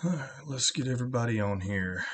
All right, let's get everybody on here.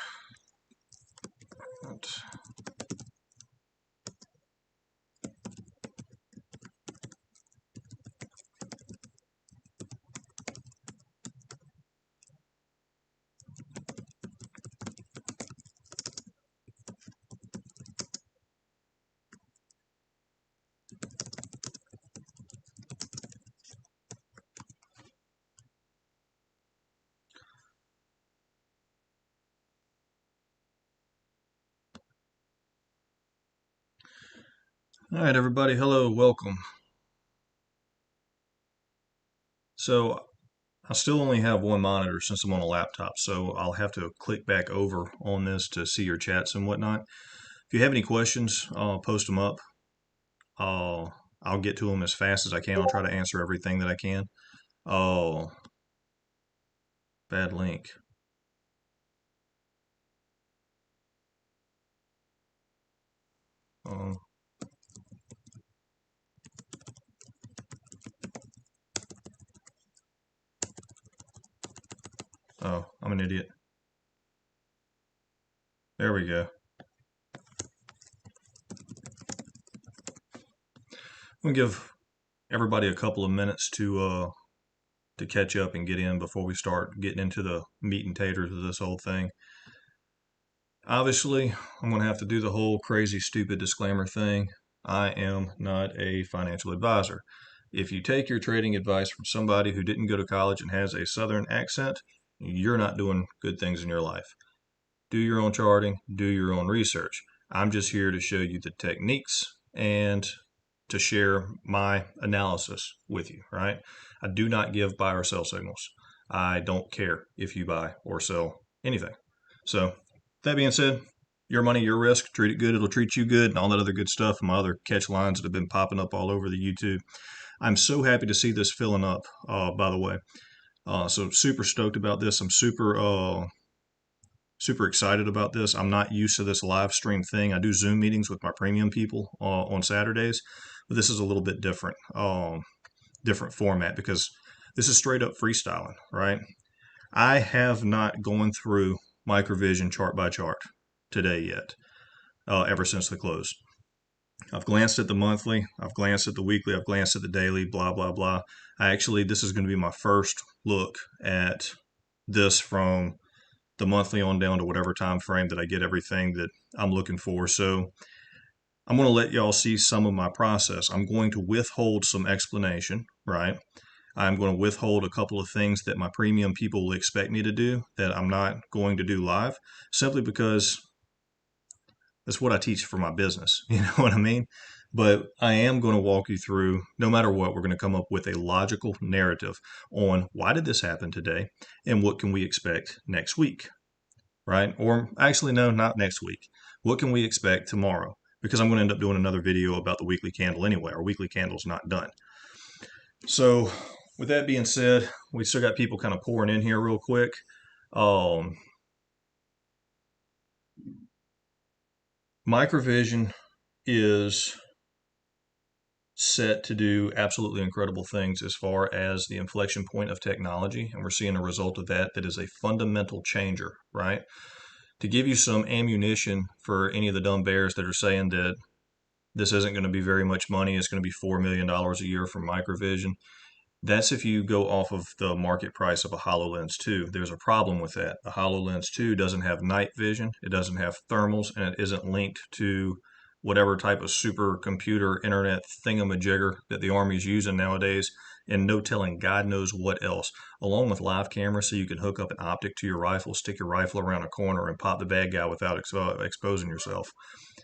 All right, everybody. Hello, welcome. So I still only have one monitor since I'm on a laptop, so I'll have to click back over on this to see your chats and whatnot. If you have any questions, post them up. I'll get to them as fast as I can. I'll try to answer everything that I can. Oh, bad link. Oh, I'm an idiot. There we go. I'm gonna give everybody a couple of minutes to catch up and get in before we start getting into the meat and taters of this whole thing. Obviously, I'm going to have to do the whole crazy, stupid disclaimer thing. I am not a financial advisor. If you take your trading advice from somebody who didn't go to college and has a southern accent, you're not doing good things in your life. Do your own charting, do your own research. I'm just here to show you the techniques and to share my analysis with you, right? I do not give buy or sell signals. I don't care if you buy or sell anything. So that being said, your money, your risk, treat it good, it'll treat you good, and all that other good stuff, and my other catch lines that have been popping up all over the YouTube. I'm so happy to see this filling up, by the way. So super stoked about this. I'm super excited about this. I'm not used to this live stream thing. I do Zoom meetings with my premium people on Saturdays, but this is a little bit different, different format because this is straight up freestyling, right? I have not gone through Microvision chart by chart today yet, ever since the close. I've glanced at the monthly, I've glanced at the weekly, I've glanced at the daily, blah, blah, blah. This is going to be my first look at this from the monthly on down to whatever time frame that I get everything that I'm looking for. So I'm going to let y'all see some of my process. I'm going to withhold some explanation, right? I'm going to withhold a couple of things that my premium people will expect me to do that I'm not going to do live, simply because that's what I teach for my business. You know what I mean? But I am going to walk you through, no matter what, we're going to come up with a logical narrative on why did this happen today and what can we expect next week, right? Or actually, no, not next week. What can we expect tomorrow? Because I'm going to end up doing another video about the weekly candle anyway. Our weekly candle's not done. So with that being said, we still got people kind of pouring in here real quick. Microvision is set to do absolutely incredible things as far as the inflection point of technology, and we're seeing a result of that is a fundamental changer, right? To give you some ammunition for any of the dumb bears that are saying that this isn't going to be very much money, it's going to be $4 million a year from Microvision. That's if you go off of the market price of a HoloLens 2. There's a problem with that. The HoloLens 2 doesn't have night vision, it doesn't have thermals, and it isn't linked to whatever type of supercomputer internet thingamajigger that the Army's using nowadays, and no telling God knows what else, along with live camera so you can hook up an optic to your rifle, stick your rifle around a corner, and pop the bad guy without exposing yourself.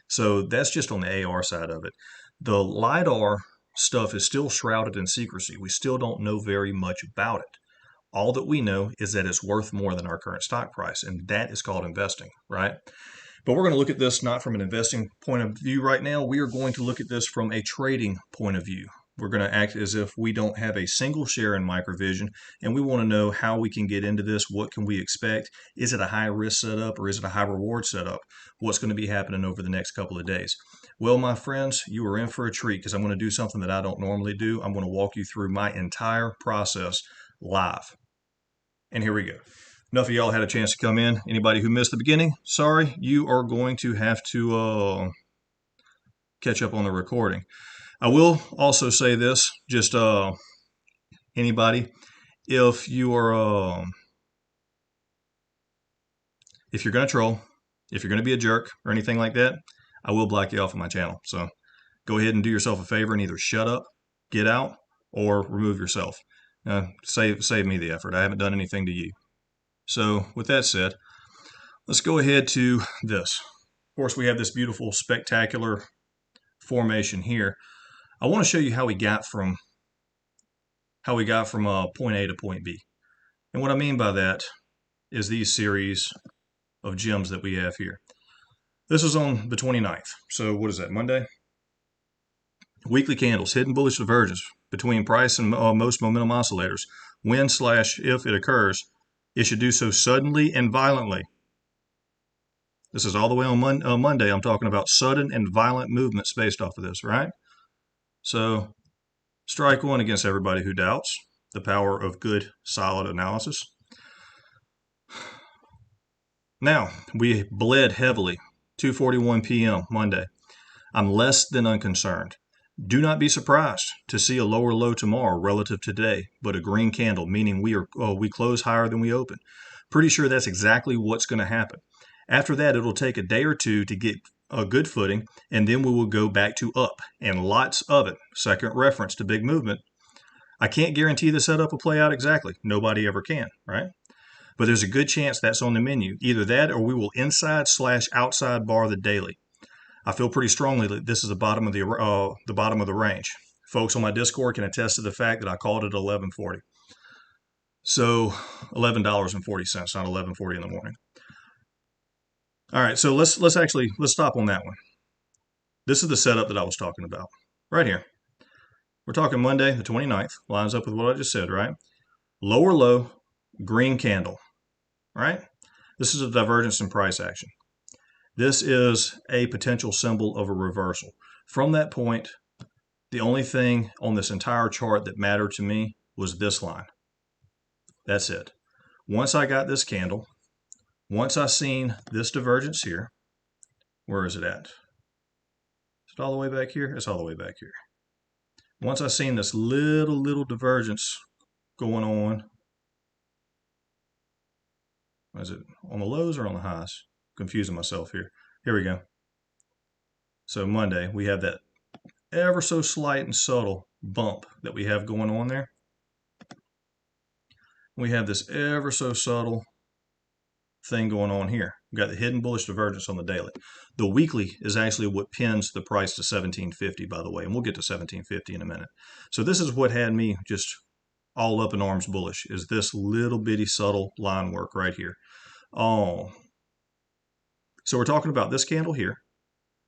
So that's just on the AR side of it. The LiDAR stuff is still shrouded in secrecy. We still don't know very much about it. All that we know is that it's worth more than our current stock price, and that is called investing, right? But we're going to look at this not from an investing point of view right now. We are going to look at this from a trading point of view. We're going to act as if we don't have a single share in Microvision, and we want to know how we can get into this. What can we expect? Is it a high risk setup or is it a high reward setup? What's going to be happening over the next couple of days? Well, my friends, you are in for a treat because I'm going to do something that I don't normally do. I'm going to walk you through my entire process live. And here we go. Enough of y'all had a chance to come in. Anybody who missed the beginning, sorry, you are going to have to catch up on the recording. I will also say this, just anybody, if you are if you're going to troll, if you're going to be a jerk or anything like that, I will block you off of my channel. So go ahead and do yourself a favor and either shut up, get out, or remove yourself. Save me the effort. I haven't done anything to you. So with that said, let's go ahead to this. Of course, we have this beautiful, spectacular formation here. I want to show you how we got from point A to point B. And what I mean by that is these series of gems that we have here. This is on the 29th. So what is that, Monday? Weekly candles, hidden bullish divergence between price and most momentum oscillators. When/if it occurs, it should do so suddenly and violently. This is all the way on Monday. I'm talking about sudden and violent movements based off of this, right? So strike one against everybody who doubts the power of good, solid analysis. Now, we bled heavily, 2:41 p.m. Monday. I'm less than unconcerned. Do not be surprised to see a lower low tomorrow relative to today, but a green candle, meaning we close higher than we open. Pretty sure that's exactly what's going to happen. After that, it'll take a day or two to get a good footing, and then we will go back to up, and lots of it. Second reference to big movement. I can't guarantee the setup will play out exactly. Nobody ever can, right? But there's a good chance that's on the menu. Either that or we will inside/outside bar the daily. I feel pretty strongly that this is the bottom of the range. Folks on my Discord can attest to the fact that I called it 11.40. So $11.40, not 11.40 in the morning. All right, so let's stop on that one. This is the setup that I was talking about right here. We're talking Monday, the 29th. Lines up with what I just said, right? Lower low, green candle, right? This is a divergence in price action. This is a potential symbol of a reversal. From that point, the only thing on this entire chart that mattered to me was this line. That's it. Once I got this candle, once I seen this divergence here, where is it at? Is it all the way back here? It's all the way back here. Once I seen this little divergence going on, is it on the lows or on the highs? Confusing myself here. Here we go. So Monday, we have that ever so slight and subtle bump that we have going on there. We have this ever so subtle thing going on here. We've got the hidden bullish divergence on the daily. The weekly is actually what pins the price to 1750, by the way, and we'll get to 1750 in a minute. So this is what had me just all up in arms bullish, is this little bitty subtle line work right here. Oh, so we're talking about this candle here,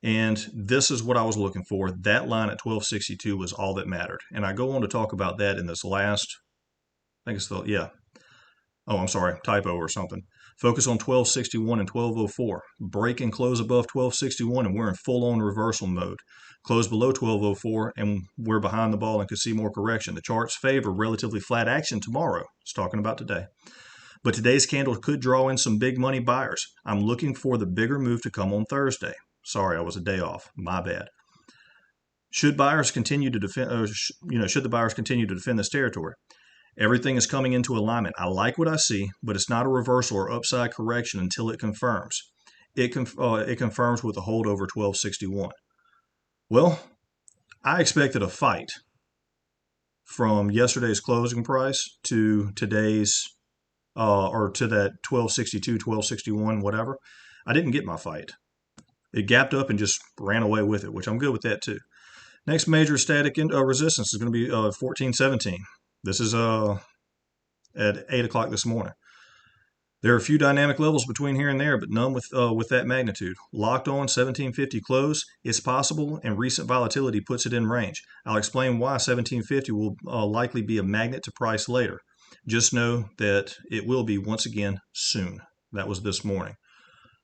and this is what I was looking for. That line at 1262 was all that mattered, and I go on to talk about that in this last, I think it's the, yeah. Oh, I'm sorry, typo or something. Focus on 1261 and 1204. Break and close above 1261, and we're in full-on reversal mode. Close below 1204, and we're behind the ball and could see more correction. The charts favor relatively flat action tomorrow. It's talking about today. But today's candle could draw in some big money buyers. I'm looking for the bigger move to come on Thursday. Sorry, I was a day off. My bad. Should buyers continue to defend, should the buyers continue to defend this territory? Everything is coming into alignment. I like what I see, but it's not a reversal or upside correction until it confirms. It confirms with a hold over 1261. Well, I expected a fight from yesterday's closing price to today's, or to that 1262, 1261, whatever. I didn't get my fight. It gapped up and just ran away with it, which I'm good with that too. Next major static resistance is going to be 1417. This is at 8 o'clock this morning. There are a few dynamic levels between here and there, but none with that magnitude. Locked on 1750 close. It's possible, and recent volatility puts it in range. I'll explain why 1750 will likely be a magnet to price later. Just know that it will be once again soon. That was this morning.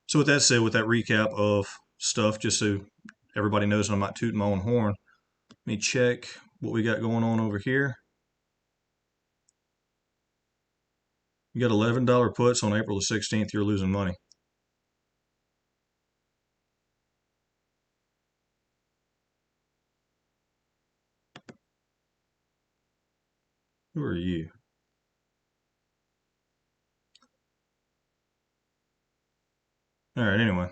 So with that said, with that recap of stuff, just so everybody knows I'm not tooting my own horn, let me check what we got going on over here. You got $11 puts on April the 16th, you're losing money. Who are you? All right, anyway.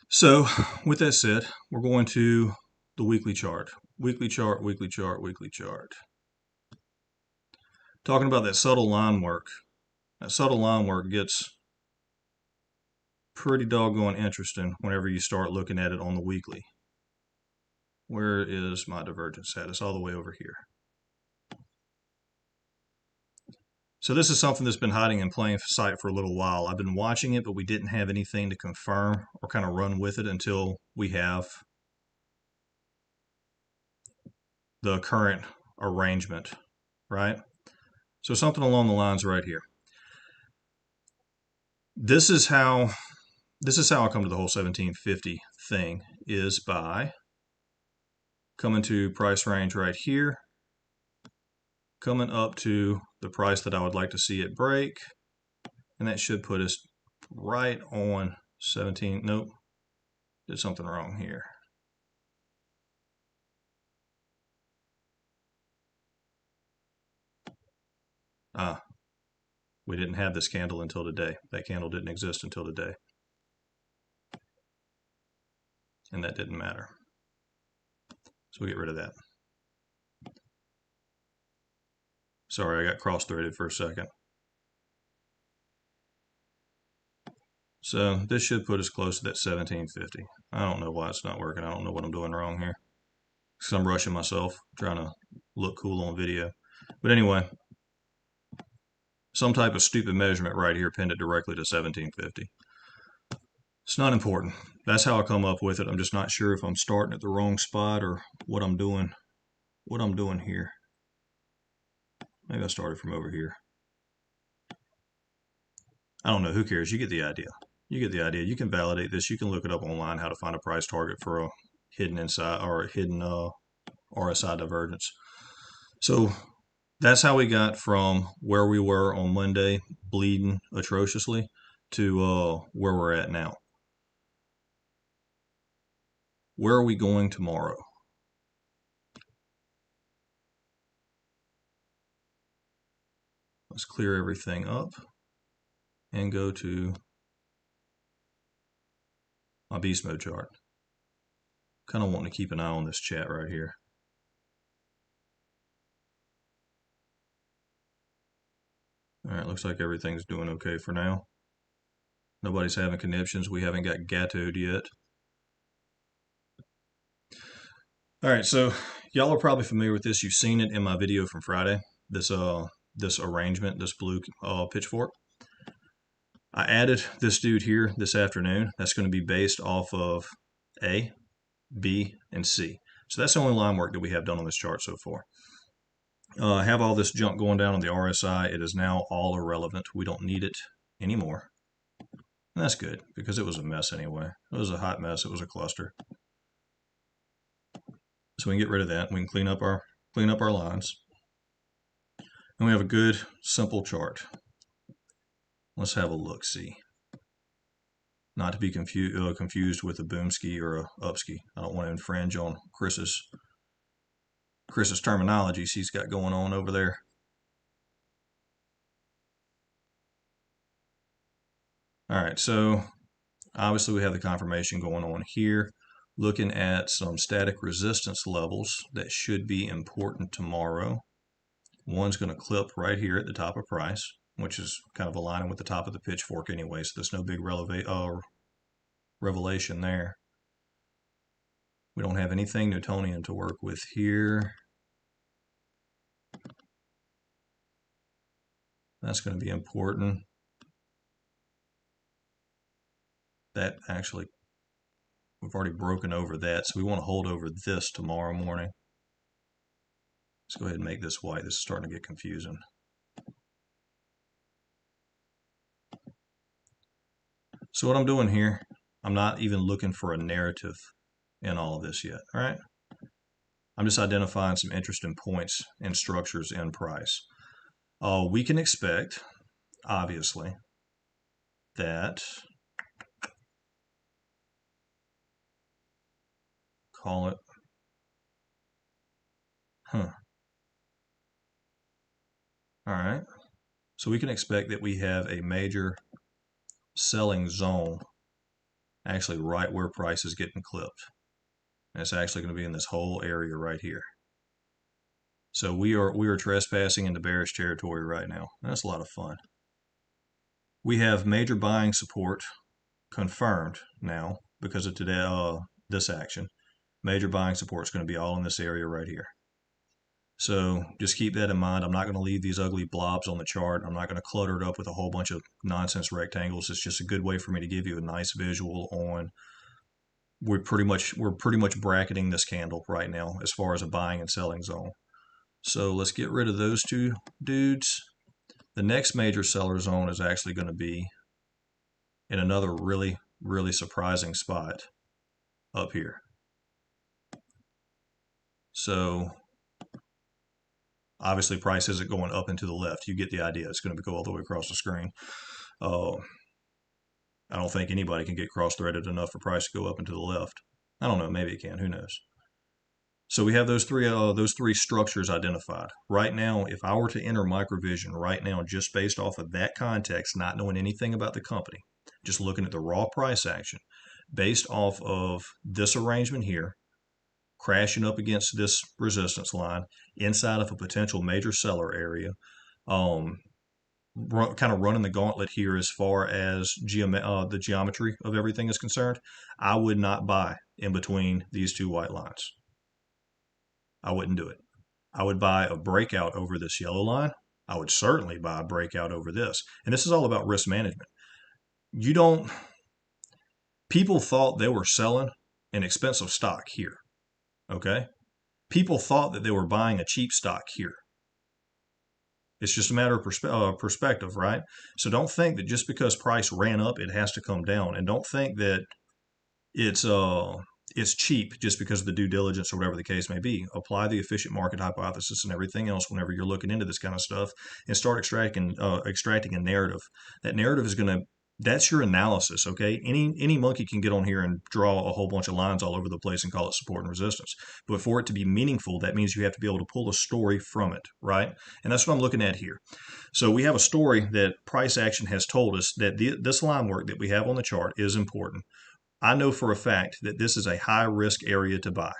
So with that said, we're going to the weekly chart. Weekly chart, weekly chart, weekly chart. Talking about that subtle line work. That subtle line work gets pretty doggone interesting whenever you start looking at it on the weekly. Where is my divergence at? It's all the way over here. So this is something that's been hiding in plain sight for a little while. I've been watching it, but we didn't have anything to confirm or kind of run with it until we have the current arrangement, right? So something along the lines right here. This is how I come to the whole 1750 thing, is by coming to price range right here, coming up to the price that I would like to see it break, and that should put us right on 17. Nope, did something wrong here. We didn't have this candle until today. That candle didn't exist until today. And that didn't matter. So we get rid of that. Sorry, I got cross-threaded for a second. So this should put us close to that 1750. I don't know why it's not working. I don't know what I'm doing wrong here. Because I'm rushing myself, trying to look cool on video. But anyway, some type of stupid measurement right here pinned it directly to 1750. It's not important. That's how I come up with it. I'm just not sure if I'm starting at the wrong spot or what I'm doing here. Maybe I started from over here. I don't know. Who cares? You get the idea. You get the idea. You can validate this. You can look it up online how to find a price target for a hidden inside or a hidden RSI divergence. So that's how we got from where we were on Monday, bleeding atrociously, to where we're at now. Where are we going tomorrow? Let's clear everything up and go to my beast mode chart. Kind of wanting to keep an eye on this chat right here. All right, looks like everything's doing okay for now. Nobody's having conniptions. We haven't got gatoed yet. All right, so y'all are probably familiar with this. You've seen it in my video from Friday. This arrangement, this blue pitchfork. I added this dude here this afternoon. That's going to be based off of A, B, and C. So that's the only line work that we have done on this chart so far. I have all this junk going down on the RSI. It is now all irrelevant. We don't need it anymore. And that's good because it was a mess anyway. It was a hot mess. It was a cluster. So we can get rid of that. We can clean up our lines. And we have a good, simple chart. Let's have a look-see. Not to be confused with a boomski or a upski. I don't want to infringe on Chris's terminologies he's got going on over there. All right, so obviously we have the confirmation going on here. Looking at some static resistance levels that should be important tomorrow. One's going to clip right here at the top of price, which is kind of aligning with the top of the pitchfork anyway, so there's no big revelation there. We don't have anything Newtonian to work with here. That's going to be important. That actually, we've already broken over that, so we want to hold over this tomorrow morning. Let's go ahead and make this white. This is starting to get confusing. So what I'm doing here, I'm not even looking for a narrative in all of this yet, all right? I'm just identifying some interesting points and structures in price. We can expect obviously, that call it, all right. So we can expect that we have a major selling zone actually right where price is getting clipped. And it's actually going to be in this whole area right here. So we are trespassing into bearish territory right now. That's a lot of fun. We have major buying support confirmed now because of today this action. Major buying support is going to be all in this area right here. So just keep that in mind. I'm not going to leave these ugly blobs on the chart. I'm not going to clutter it up with a whole bunch of nonsense rectangles. It's just a good way for me to give you a nice visual on we're pretty much bracketing this candle right now as far as a buying and selling zone. So let's get rid of those two dudes. The next major seller zone is actually going to be in another really, really surprising spot up here. So obviously price isn't going up and to the left. You get the idea. It's going to go all the way across the screen. I don't think anybody can get cross-threaded enough for price to go up and to the left. I don't know. Maybe it can. Who knows? So we have those three structures identified. Right now, if I were to enter Microvision right now, just based off of that context, not knowing anything about the company, just looking at the raw price action, based off of this arrangement here, crashing up against this resistance line, inside of a potential major seller area, kind of running the gauntlet here as far as the geometry of everything is concerned, I would not buy in between these two white lines. I wouldn't do it. I would buy a breakout over this yellow line. I would certainly buy a breakout over this. And this is all about risk management. People thought they were selling an expensive stock here. Okay? People thought that they were buying a cheap stock here. It's just a matter of perspective, right? So don't think that just because price ran up, it has to come down. And don't think that it's cheap just because of the due diligence or whatever the case may be. Apply the efficient market hypothesis and everything else whenever you're looking into this kind of stuff and start extracting a narrative. That narrative is that's your analysis, okay? Any monkey can get on here and draw a whole bunch of lines all over the place and call it support and resistance. But for it to be meaningful, that means you have to be able to pull a story from it, right? And that's what I'm looking at here. So we have a story that price action has told us that this line work that we have on the chart is important. I know for a fact that this is a high risk area to buy,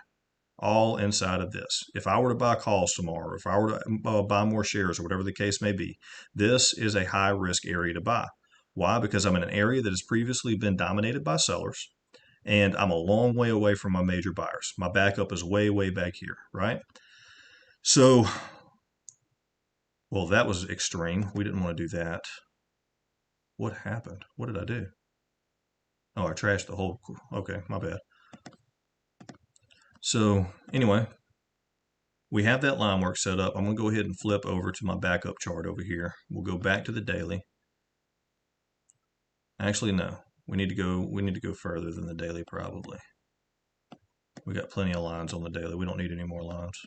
all inside of this. If I were to buy calls tomorrow, or if I were to buy more shares or whatever the case may be, this is a high risk area to buy. Why? Because I'm in an area that has previously been dominated by sellers, and I'm a long way away from my major buyers. My backup is way, way back here, right? So, well, that was extreme. We didn't want to do that. What happened? What did I do? Oh, I trashed the whole, okay, my bad. So anyway, we have that line work set up. I'm going to go ahead and flip over to my backup chart over here. We'll go back to the daily. Actually, no. We need to go further than the daily probably. We got plenty of lines on the daily. We don't need any more lines.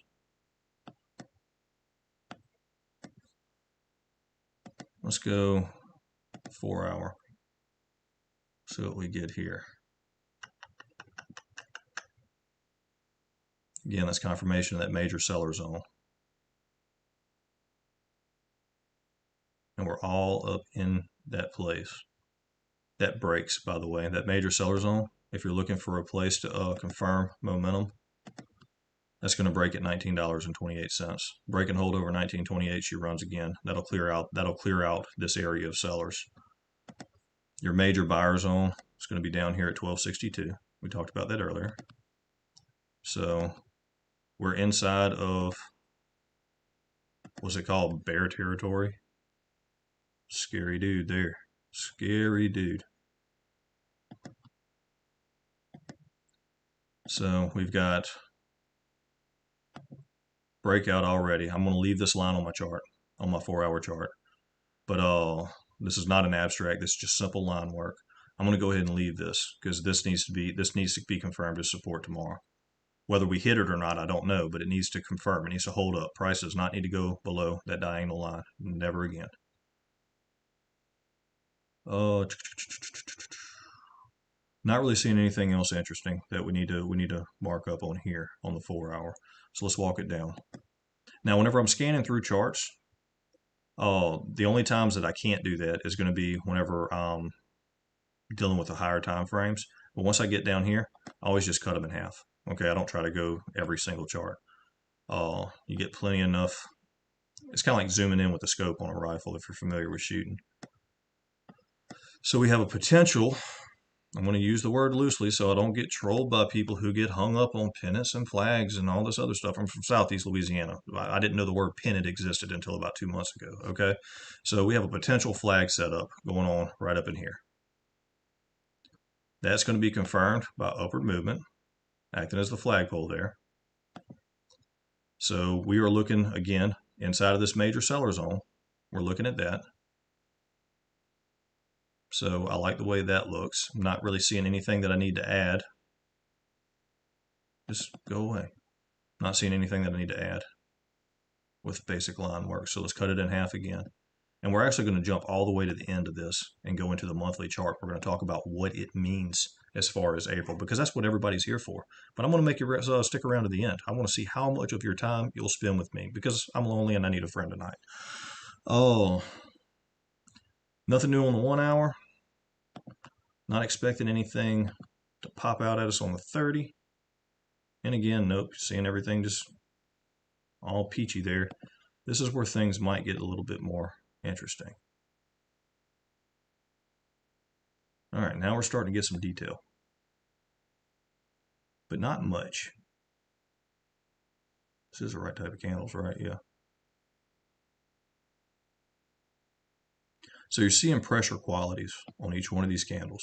Let's go 4 hour. See what we get here. Again, that's confirmation of that major seller zone. And we're all up in that place. That breaks, by the way, that major seller zone. If you're looking for a place to confirm momentum, that's going to break at $19.28. Break and hold over 19.28. She runs again. That'll clear out this area of sellers. Your major buyer zone is going to be down here at 1262. We talked about that earlier. So we're inside of, what's it called? Bear territory. Scary dude there. Scary dude. So we've got breakout already. I'm going to leave this line on my chart, on my 4 hour chart. But this is not an abstract. This is just simple line work. I'm going to go ahead and leave this because this needs to be confirmed as support tomorrow. Whether we hit it or not, I don't know, but it needs to confirm. It needs to hold up. Price does not need to go below that diagonal line. Never again. Not really seeing anything else interesting that we need to mark up on here on the 4 hour. So let's walk it down. Now, whenever I'm scanning through charts, the only times that I can't do that is going to be whenever I'm dealing with the higher time frames. But once I get down here, I always just cut them in half. Okay, I don't try to go every single chart. You get plenty enough. It's kind of like zooming in with a scope on a rifle if you're familiar with shooting. So we have a potential. I'm going to use the word loosely so I don't get trolled by people who get hung up on pennants and flags and all this other stuff. I'm from Southeast Louisiana. I didn't know the word pennant existed until about 2 months ago. Okay, so we have a potential flag setup going on right up in here. That's going to be confirmed by upward movement, acting as the flagpole there. So we are looking again inside of this major seller zone. We're looking at that. So I like the way that looks. I'm not really seeing anything that I need to add. Just go away. Not seeing anything that I need to add with basic line work. So let's cut it in half again. And we're actually going to jump all the way to the end of this and go into the monthly chart. We're going to talk about what it means as far as April, because that's what everybody's here for. But I'm going to make you stick around to the end. I want to see how much of your time you'll spend with me, because I'm lonely and I need a friend tonight. Oh, nothing new on the 1 hour. Not expecting anything to pop out at us on the 30. And again, nope, seeing everything just all peachy there. This is where things might get a little bit more interesting. All right, now we're starting to get some detail, but not much. This is the right type of candles, right? Yeah. So you're seeing pressure qualities on each one of these candles.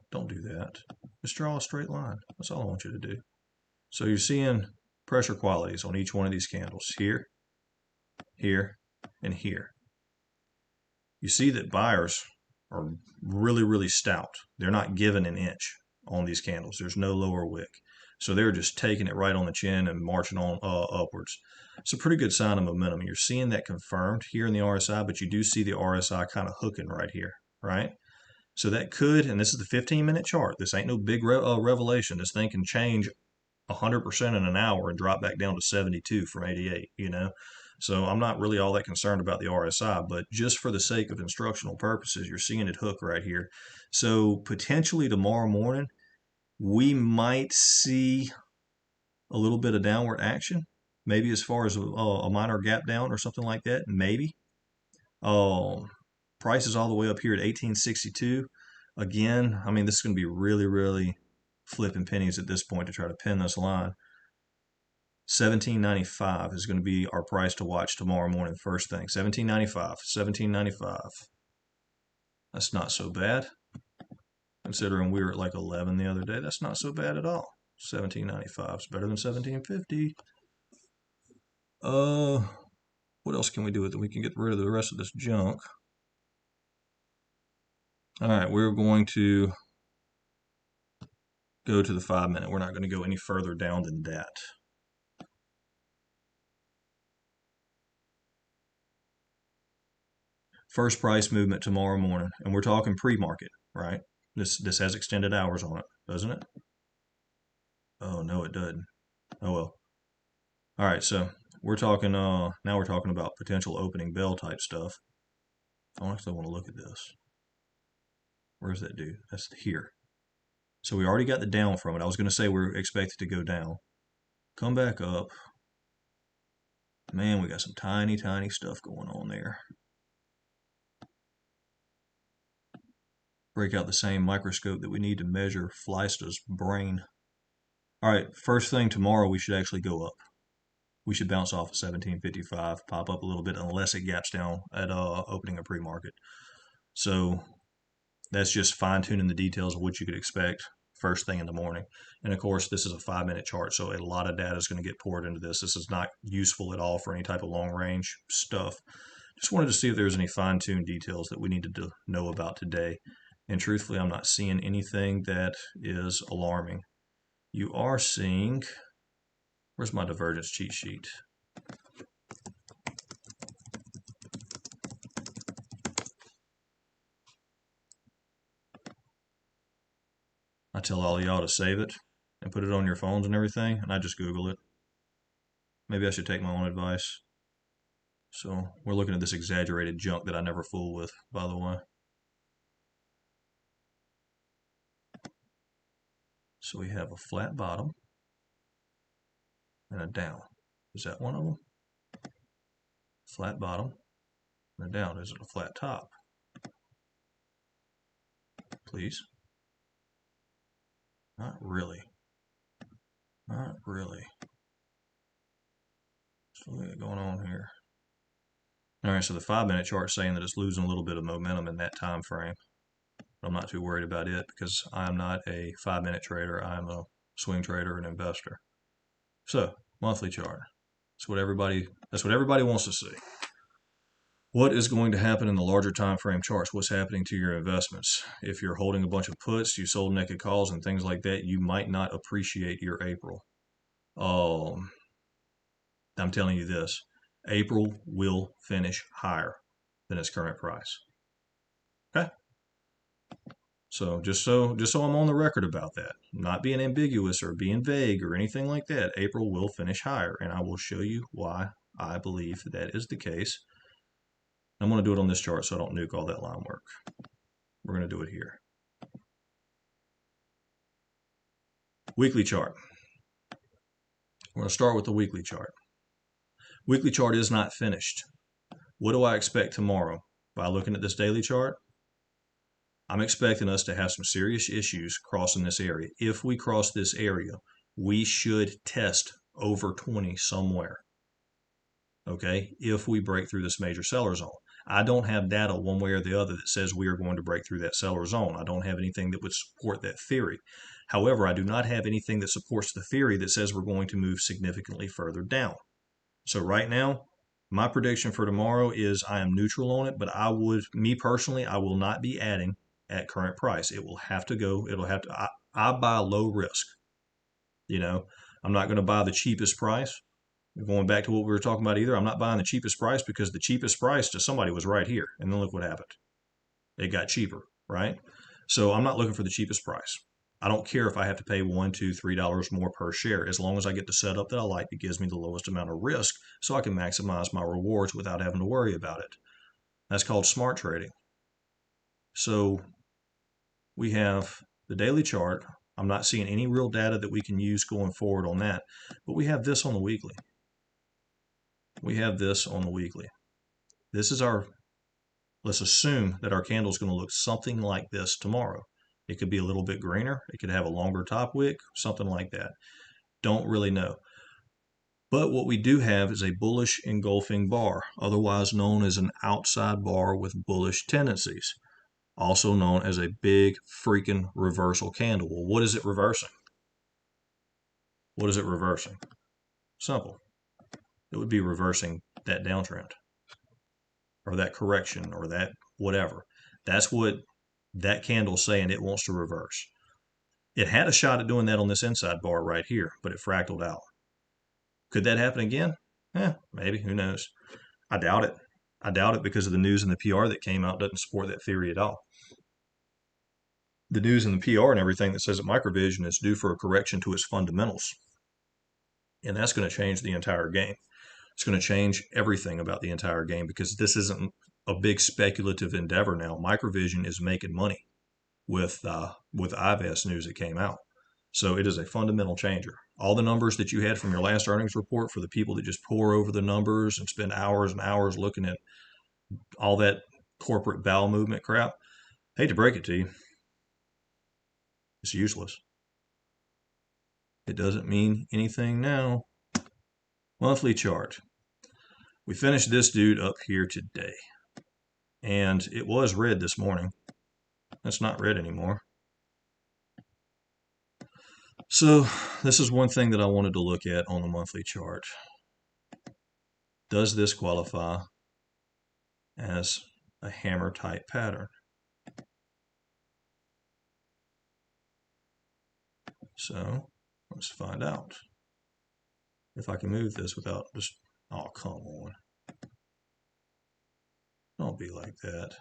Don't do that. Just draw a straight line. That's all I want you to do. So you're seeing pressure qualities on each one of these candles here, here, and here. You see that buyers are really, really stout. They're not giving an inch on these candles. There's no lower wick. So they're just taking it right on the chin and marching on upwards. It's a pretty good sign of momentum. You're seeing that confirmed here in the RSI, but you do see the RSI kind of hooking right here, right? So that could, and this is the 15-minute chart. This ain't no big revelation. This thing can change 100% in an hour and drop back down to 72 from 88, you know? So I'm not really all that concerned about the RSI, but just for the sake of instructional purposes, you're seeing it hook right here. So potentially tomorrow morning, we might see a little bit of downward action, maybe as far as a minor gap down or something like that, maybe. Price is all the way up here at 1862. Again, I mean, this is going to be really, really flipping pennies at this point to try to pin this line. 1795 is going to be our price to watch tomorrow morning, first thing. 1795, 1795. That's not so bad. Considering we were at like 11 the other day, that's not so bad at all. 1795 is better than 1750. What else can we do with it? We can get rid of the rest of this junk. All right, we're going to go to the 5 minute. We're not going to go any further down than that. First price movement tomorrow morning, and we're talking pre-market, right? This has extended hours on it, doesn't it? Oh no, it doesn't. Oh well. All right, so we're talking now we're talking about potential opening bell type stuff. I actually want to look at this. Where's that dude? That's here. So we already got the down from it. I was going to say we're expected to go down. Come back up. Man, we got some tiny, tiny stuff going on there. Break out the same microscope that we need to measure Fleista's brain. All right, first thing tomorrow, we should actually go up. We should bounce off of 1755, pop up a little bit unless it gaps down at opening a pre-market. So that's just fine-tuning the details of what you could expect first thing in the morning. And of course, this is a 5 minute chart, so a lot of data is going to get poured into this. This is not useful at all for any type of long-range stuff. Just wanted to see if there's any fine-tuned details that we needed to know about today. And truthfully, I'm not seeing anything that is alarming. You are seeing, where's my divergence cheat sheet? I tell all of y'all to save it and put it on your phones and everything, and I just Google it. Maybe I should take my own advice. So we're looking at this exaggerated junk that I never fool with, by the way. So we have a flat bottom and a down. Is that one of them? Flat bottom and a down. Is it a flat top? Please. Not really. Not really. So what we got going on here? All right, so the 5-minute chart is saying that it's losing a little bit of momentum in that time frame. I'm not too worried about it because I'm not a 5-minute trader. I'm a swing trader and investor. So, monthly chart. That's what everybody wants to see. What is going to happen in the larger time frame charts? What's happening to your investments? If you're holding a bunch of puts, you sold naked calls and things like that, you might not appreciate your April. I'm telling you this, April will finish higher than its current price. Okay? So just so I'm on the record about that, not being ambiguous or being vague or anything like that, April will finish higher, and I will show you why I believe that is the case. I'm going to do it on this chart so I don't nuke all that line work. We're going to do it here. Weekly chart. We're going to start with the weekly chart. Weekly chart is not finished. What do I expect tomorrow? By looking at this daily chart, I'm expecting us to have some serious issues crossing this area. If we cross this area, we should test over 20 somewhere. Okay, if we break through this major seller zone. I don't have data one way or the other that says we are going to break through that seller zone. I don't have anything that would support that theory. However, I do not have anything that supports the theory that says we're going to move significantly further down. So right now, my prediction for tomorrow is I am neutral on it, but me personally, I will not be adding at current price. It will have to go, I buy low risk. You know, I'm not going to buy the cheapest price. Going back to what we were talking about either, I'm not buying the cheapest price because the cheapest price to somebody was right here. And then look what happened. It got cheaper, right? So I'm not looking for the cheapest price. I don't care if I have to pay $1, $2, $3 more per share, as long as I get the setup that I like that gives me the lowest amount of risk so I can maximize my rewards without having to worry about it. That's called smart trading. So we have the daily chart. I'm not seeing any real data that we can use going forward on that, but we have this on the weekly. We have this on the weekly. This is let's assume that our candle is going to look something like this tomorrow. It could be a little bit greener. It could have a longer top wick, something like that. Don't really know. But what we do have is a bullish engulfing bar, otherwise known as an outside bar with bullish tendencies, also known as a big freaking reversal candle. Well, what is it reversing? What is it reversing? Simple. It would be reversing that downtrend or that correction or that whatever. That's what that candle's saying it wants to reverse. It had a shot at doing that on this inside bar right here, but it fractaled out. Could that happen again? Maybe. Who knows? I doubt it. I doubt it because of the news and the PR that came out doesn't support that theory at all. The news and the PR and everything that says that Microvision is due for a correction to its fundamentals. And that's going to change the entire game. It's going to change everything about the entire game because this isn't a big speculative endeavor now. Microvision is making money with MVIS news that came out. So it is a fundamental changer. All the numbers that you had from your last earnings report for the people that just pore over the numbers and spend hours and hours looking at all that corporate bowel movement crap, hate to break it to you, it's useless. It doesn't mean anything now. Monthly chart. We finished this dude up here today. And it was red this morning. It's not red anymore. So this is one thing that I wanted to look at on the monthly chart. Does this qualify as a hammer type pattern? So let's find out if I can move this without just, oh, come on. Don't be like that.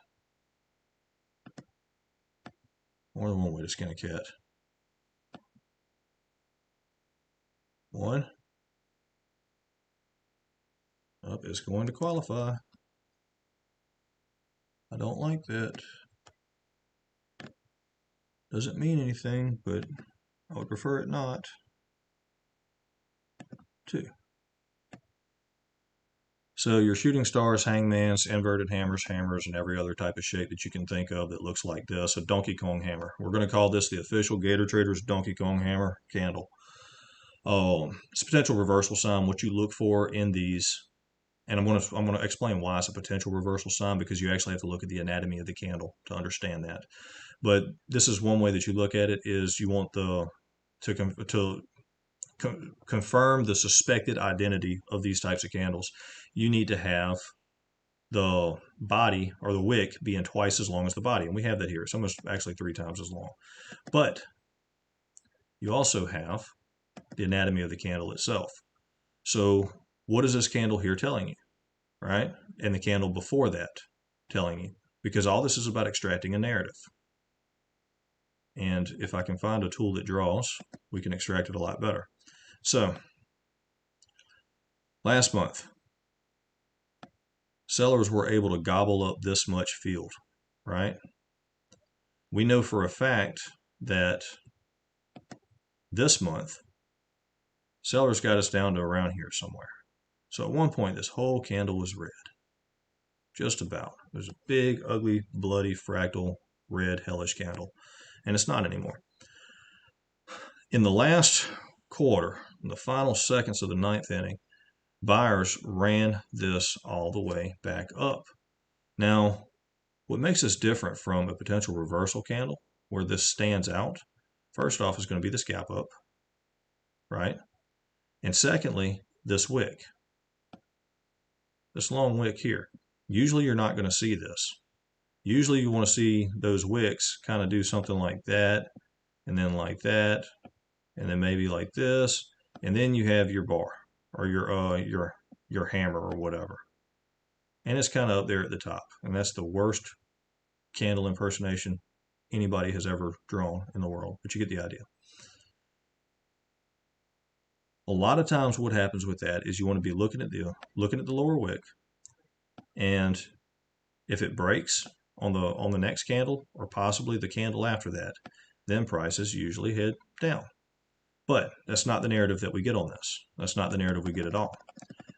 More than one way to skin a cat. One. Up is going to qualify. I don't like that. Doesn't mean anything, but I would prefer it not. 2. So your shooting stars, hangmans, inverted hammers, and every other type of shape that you can think of that looks like this, a Donkey Kong hammer. We're going to call this the official Gator Traders Donkey Kong hammer candle. It's a potential reversal sign. What you look for in these, and I'm going to explain why it's a potential reversal sign, because you actually have to look at the anatomy of the candle to understand that. But this is one way that you look at it, is you want to confirm the suspected identity of these types of candles. You need to have the body, or the wick, being twice as long as the body, and we have that here. It's almost actually 3 times as long. But you also have the anatomy of the candle itself. So what is this candle here telling you, right? And the candle before that telling you, because all this is about extracting a narrative. And if I can find a tool that draws, we can extract it a lot better. So last month, sellers were able to gobble up this much field, right? We know for a fact that this month, sellers got us down to around here somewhere. So at one point, this whole candle was red. Just about. There's a big, ugly, bloody, fractal, red, hellish candle. And it's not anymore. In the last quarter, in the final seconds of the 9th inning, buyers ran this all the way back up. Now, what makes this different from a potential reversal candle, where this stands out, first off, is going to be this gap up, right? And secondly, this wick, this long wick here. Usually you're not going to see this. Usually you want to see those wicks kind of do something like that, and then like that, and then maybe like this, and then you have your bar, or your hammer or whatever. And it's kind of up there at the top. And that's the worst candle impersonation anybody has ever drawn in the world, but you get the idea. A lot of times what happens with that is you want to be looking at the lower wick, and if it breaks on the next candle, or possibly the candle after that, then prices usually head down. But that's not the narrative that we get on this. That's not the narrative we get at all.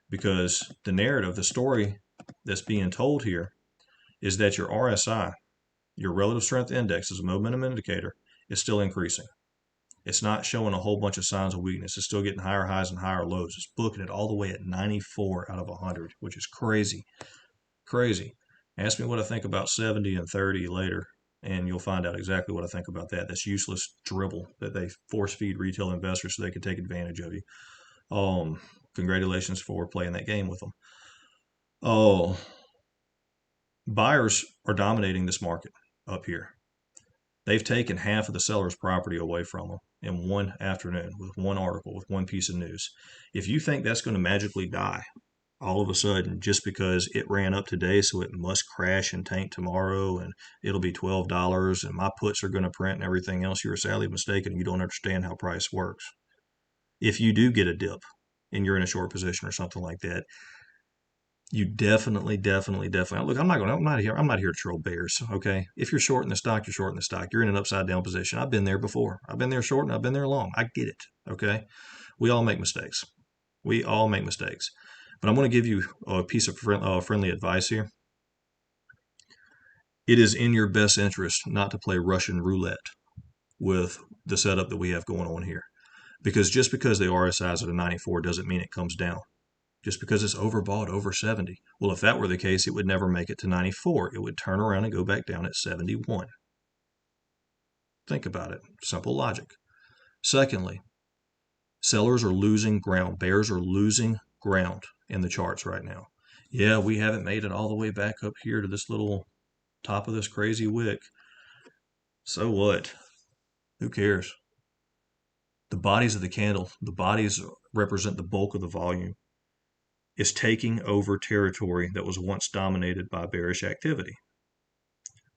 Because the narrative, the story that's being told here, is that your RSI, your relative strength index, as a momentum indicator, is still increasing. It's not showing a whole bunch of signs of weakness. It's still getting higher highs and higher lows. It's booking it all the way at 94 out of 100, which is crazy. Crazy. Ask me what I think about 70 and 30 later, and you'll find out exactly what I think about that. That's useless dribble that they force feed retail investors so they can take advantage of you. Congratulations for playing that game with them. Oh, buyers are dominating this market up here. They've taken half of the seller's property away from them in one afternoon with one article, with one piece of news. If you think that's going to magically die all of a sudden just because it ran up today, so it must crash and tank tomorrow, and it'll be $12, and my puts are going to print and everything else, you're sadly mistaken. You don't understand how price works. If you do get a dip and you're in a short position or something like that, you definitely. Look, I'm not here to troll bears. Okay, if you're short in the stock, you're short in the stock. You're in an upside down position. I've been there before. I've been there short and I've been there long. I get it. Okay, we all make mistakes. We all make mistakes. But I'm going to give you a piece of friendly advice here. It is in your best interest not to play Russian roulette with the setup that we have going on here, because just because the RSI is at a 94 doesn't mean it comes down. Just because it's overbought over 70. Well, if that were the case, it would never make it to 94. It would turn around and go back down at 71. Think about it. Simple logic. Secondly, sellers are losing ground. Bears are losing ground in the charts right now. Yeah, we haven't made it all the way back up here to this little top of this crazy wick. So what? Who cares? The bodies of the candle, the bodies represent the bulk of the volume, is taking over territory that was once dominated by bearish activity.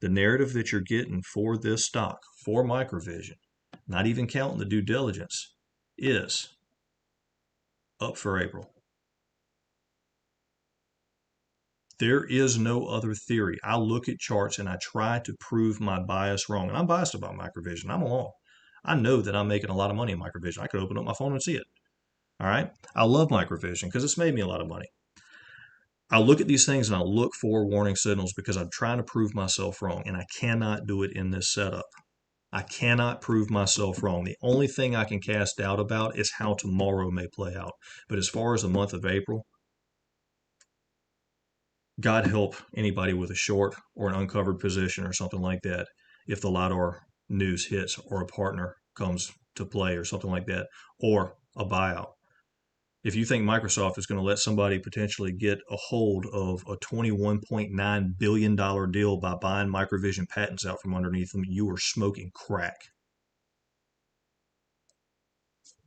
The narrative that you're getting for this stock, for Microvision, not even counting the due diligence, is up for April. There is no other theory. I look at charts and I try to prove my bias wrong. And I'm biased about microvision. I'm along. I know that I'm making a lot of money in microvision. I could open up my phone and see it. All right. I love microvision because it's made me a lot of money. I look at these things and I look for warning signals because I'm trying to prove myself wrong, and I cannot do it in this setup. I cannot prove myself wrong. The only thing I can cast doubt about is how tomorrow may play out. But as far as the month of April, God help anybody with a short or an uncovered position or something like that if the LIDAR news hits or a partner comes to play or something like that, or a buyout. If you think Microsoft is going to let somebody potentially get a hold of a $21.9 billion deal by buying microvision patents out from underneath them, you are smoking crack.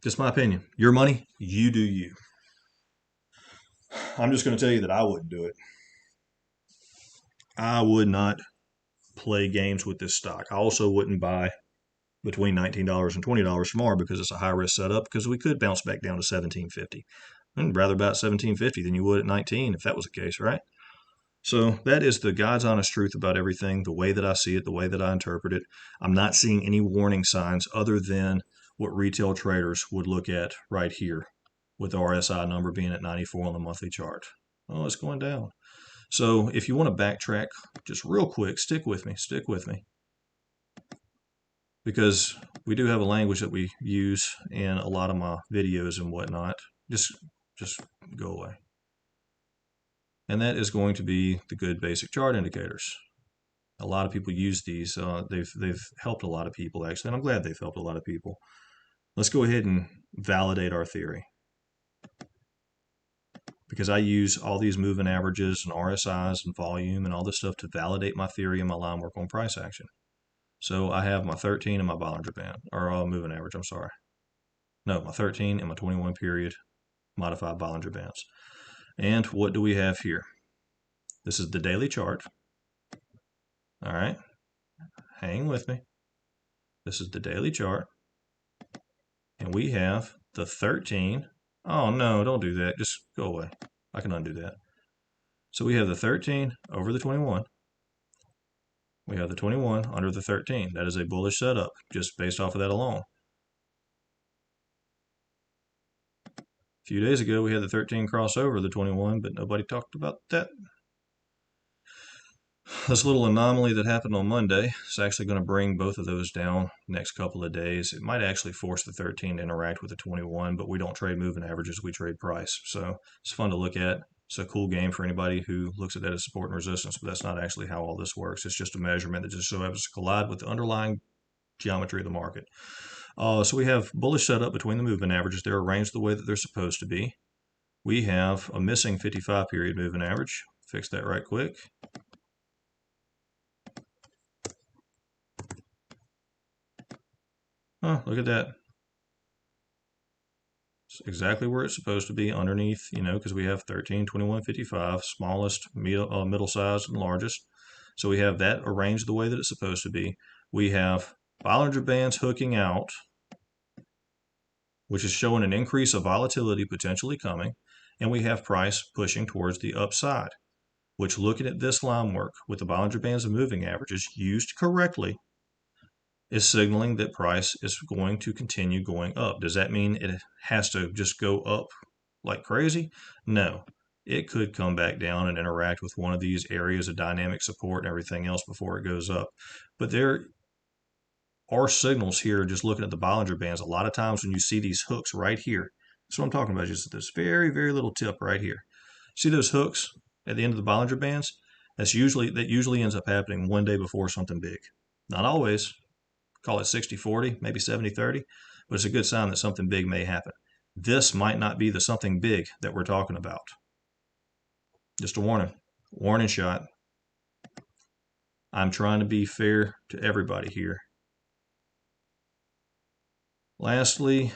Just my opinion. Your money, you do you. I'm just going to tell you that I wouldn't do it. I would not play games with this stock. I also wouldn't buy between $19 and $20 tomorrow because it's a high risk setup, because we could bounce back down to $17.50. I'd rather about $17.50 than you would at 19 if that was the case, right? So that is the God's honest truth about everything, the way that I see it, the way that I interpret it. I'm not seeing any warning signs other than what retail traders would look at right here, with the RSI number being at 94 on the monthly chart. Oh, it's going down. So if you want to backtrack just real quick, stick with me, because we do have a language that we use in a lot of my videos and whatnot. Just go away. And that is going to be the good basic chart indicators. A lot of people use these. They've helped a lot of people, actually, and I'm glad they've helped a lot of people. Let's go ahead and validate our theory, because I use all these moving averages and RSIs and volume and all this stuff to validate my theory and my line work on price action. So I have my 13 and my Bollinger Band, or moving average, I'm sorry. No, my 13 and my 21 period modified Bollinger Bands. And what do we have here? This is the daily chart. All right, hang with me. This is the daily chart. And we have the 13. Oh, no, don't do that. Just go away. I can undo that. So we have the 13 over the 21. We have the 21 under the 13. That is a bullish setup, just based off of that alone. A few days ago, we had the 13 cross over the 21, but nobody talked about that. This little anomaly that happened on Monday is actually going to bring both of those down next couple of days. It might actually force the 13 to interact with the 21, but we don't trade moving averages, we trade price. So it's fun to look at. It's a cool game for anybody who looks at that as support and resistance, but that's not actually how all this works. It's just a measurement that just so happens to collide with the underlying geometry of the market. So we have bullish setup between the moving averages. They're arranged the way that they're supposed to be. We have a missing 55 period moving average. Fix that right quick. Oh, look at that. It's exactly where it's supposed to be underneath, because we have 13, 21, 55, smallest, middle size, and largest. So we have that arranged the way that it's supposed to be. We have Bollinger Bands hooking out, which is showing an increase of volatility potentially coming. And we have price pushing towards the upside, which, looking at this line work with the Bollinger Bands and moving averages used correctly, is signaling that price is going to continue going up. Does that mean it has to just go up like crazy? No. It could come back down and interact with one of these areas of dynamic support and everything else before it goes up. But there are signals here, just looking at the Bollinger Bands. A lot of times when you see these hooks right here, that's what I'm talking about, just this very, very little tip right here. See those hooks at the end of the Bollinger Bands? That usually ends up happening one day before something big. Not always. Call it 60-40, maybe 70-30, but it's a good sign that something big may happen. This might not be the something big that we're talking about. Just a warning shot. I'm trying to be fair to everybody here. Lastly,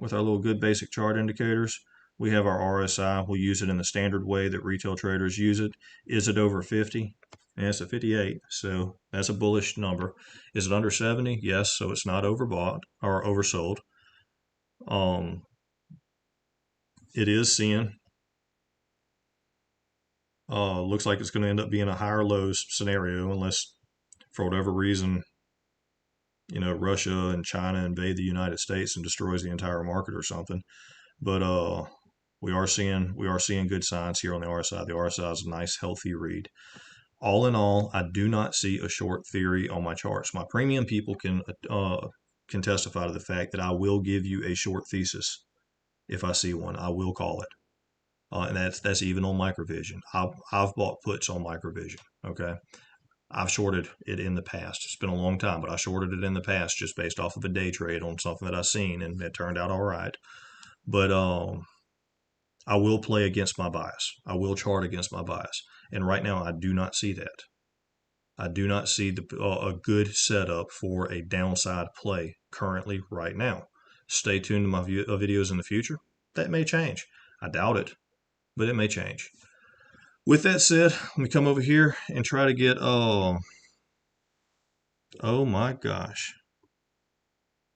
with our little good basic chart indicators, we have our RSI. We'll use it in the standard way that retail traders use it. Is it over 50? And it's at 58, so that's a bullish number. Is it under 70? Yes, so it's not overbought or oversold. It is seeing. Looks like it's going to end up being a higher lows scenario unless, for whatever reason, Russia and China invade the United States and destroys the entire market or something. But we are seeing good signs here on the RSI. The RSI is a nice healthy read. All in all, I do not see a short theory on my charts. My premium people can testify to the fact that I will give you a short thesis if I see one. I will call it, and that's even on microvision. I've bought puts on microvision. Okay, I've shorted it in the past. It's been a long time, but I shorted it in the past just based off of a day trade on something that I seen, and it turned out all right. But I will play against my bias. I will chart against my bias, and right now I do not see that. I do not see a good setup for a downside play currently right now. Stay tuned to my videos in the future. That may change. I doubt it, but it may change. With that said, let me come over here and try to get, oh my gosh.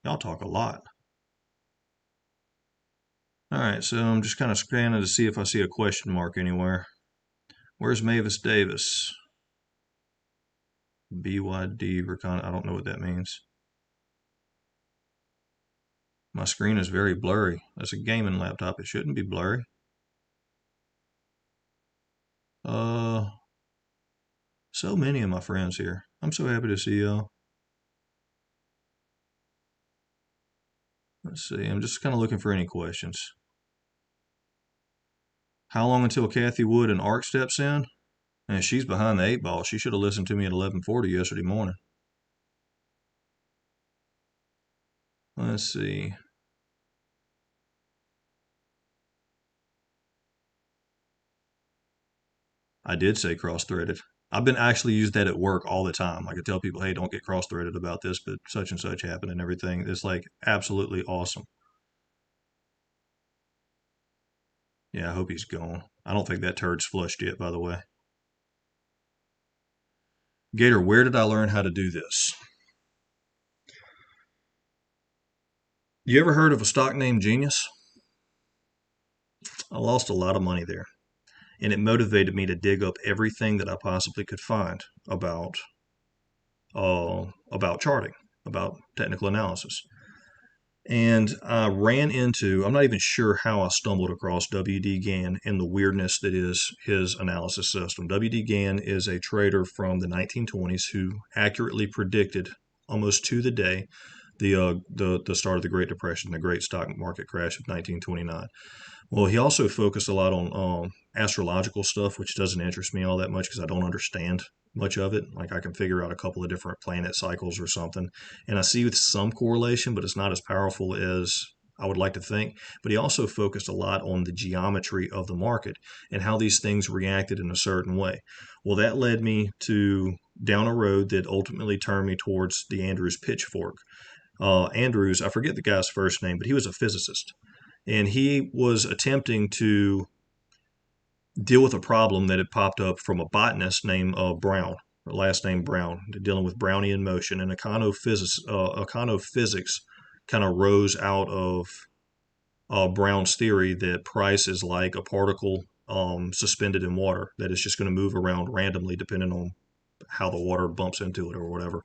Y'all talk a lot. All right, so I'm just kind of scanning to see if I see a question mark anywhere. Where's Mavis Davis? BYD, I don't know what that means. My screen is very blurry. That's a gaming laptop. It shouldn't be blurry. So many of my friends here. I'm so happy to see y'all. Let's see. I'm just kind of looking for any questions. How long until Kathy Wood and Ark steps in? And she's behind the 8 ball. She should have listened to me at 11:40 yesterday morning. Let's see. I did say cross-threaded. I've been actually used that at work all the time. I could tell people, hey, don't get cross-threaded about this, but such and such happened and everything. It's like absolutely awesome. Yeah, I hope he's gone. I don't think that turd's flushed yet, by the way. Gator, where did I learn how to do this? You ever heard of a stock named Genius? I lost a lot of money there, and it motivated me to dig up everything that I possibly could find about charting, about technical analysis. And I ran into, I'm not even sure how I stumbled across W.D. Gann and the weirdness that is his analysis system. W.D. Gann is a trader from the 1920s who accurately predicted almost to the day the start of the Great Depression, the great stock market crash of 1929. Well, he also focused a lot on astrological stuff, which doesn't interest me all that much because I don't understand much of it. Like I can figure out a couple of different planet cycles or something, and I see some correlation, but it's not as powerful as I would like to think. But he also focused a lot on the geometry of the market and how these things reacted in a certain way. Well, that led me to down a road that ultimately turned me towards the Andrews Pitchfork. Andrews, I forget the guy's first name, but he was a physicist. And he was attempting to deal with a problem that had popped up from a botanist named Brown, last name Brown, dealing with Brownian motion. And econophysics kind of rose out of Brown's theory that price is like a particle suspended in water that is just going to move around randomly depending on how the water bumps into it or whatever.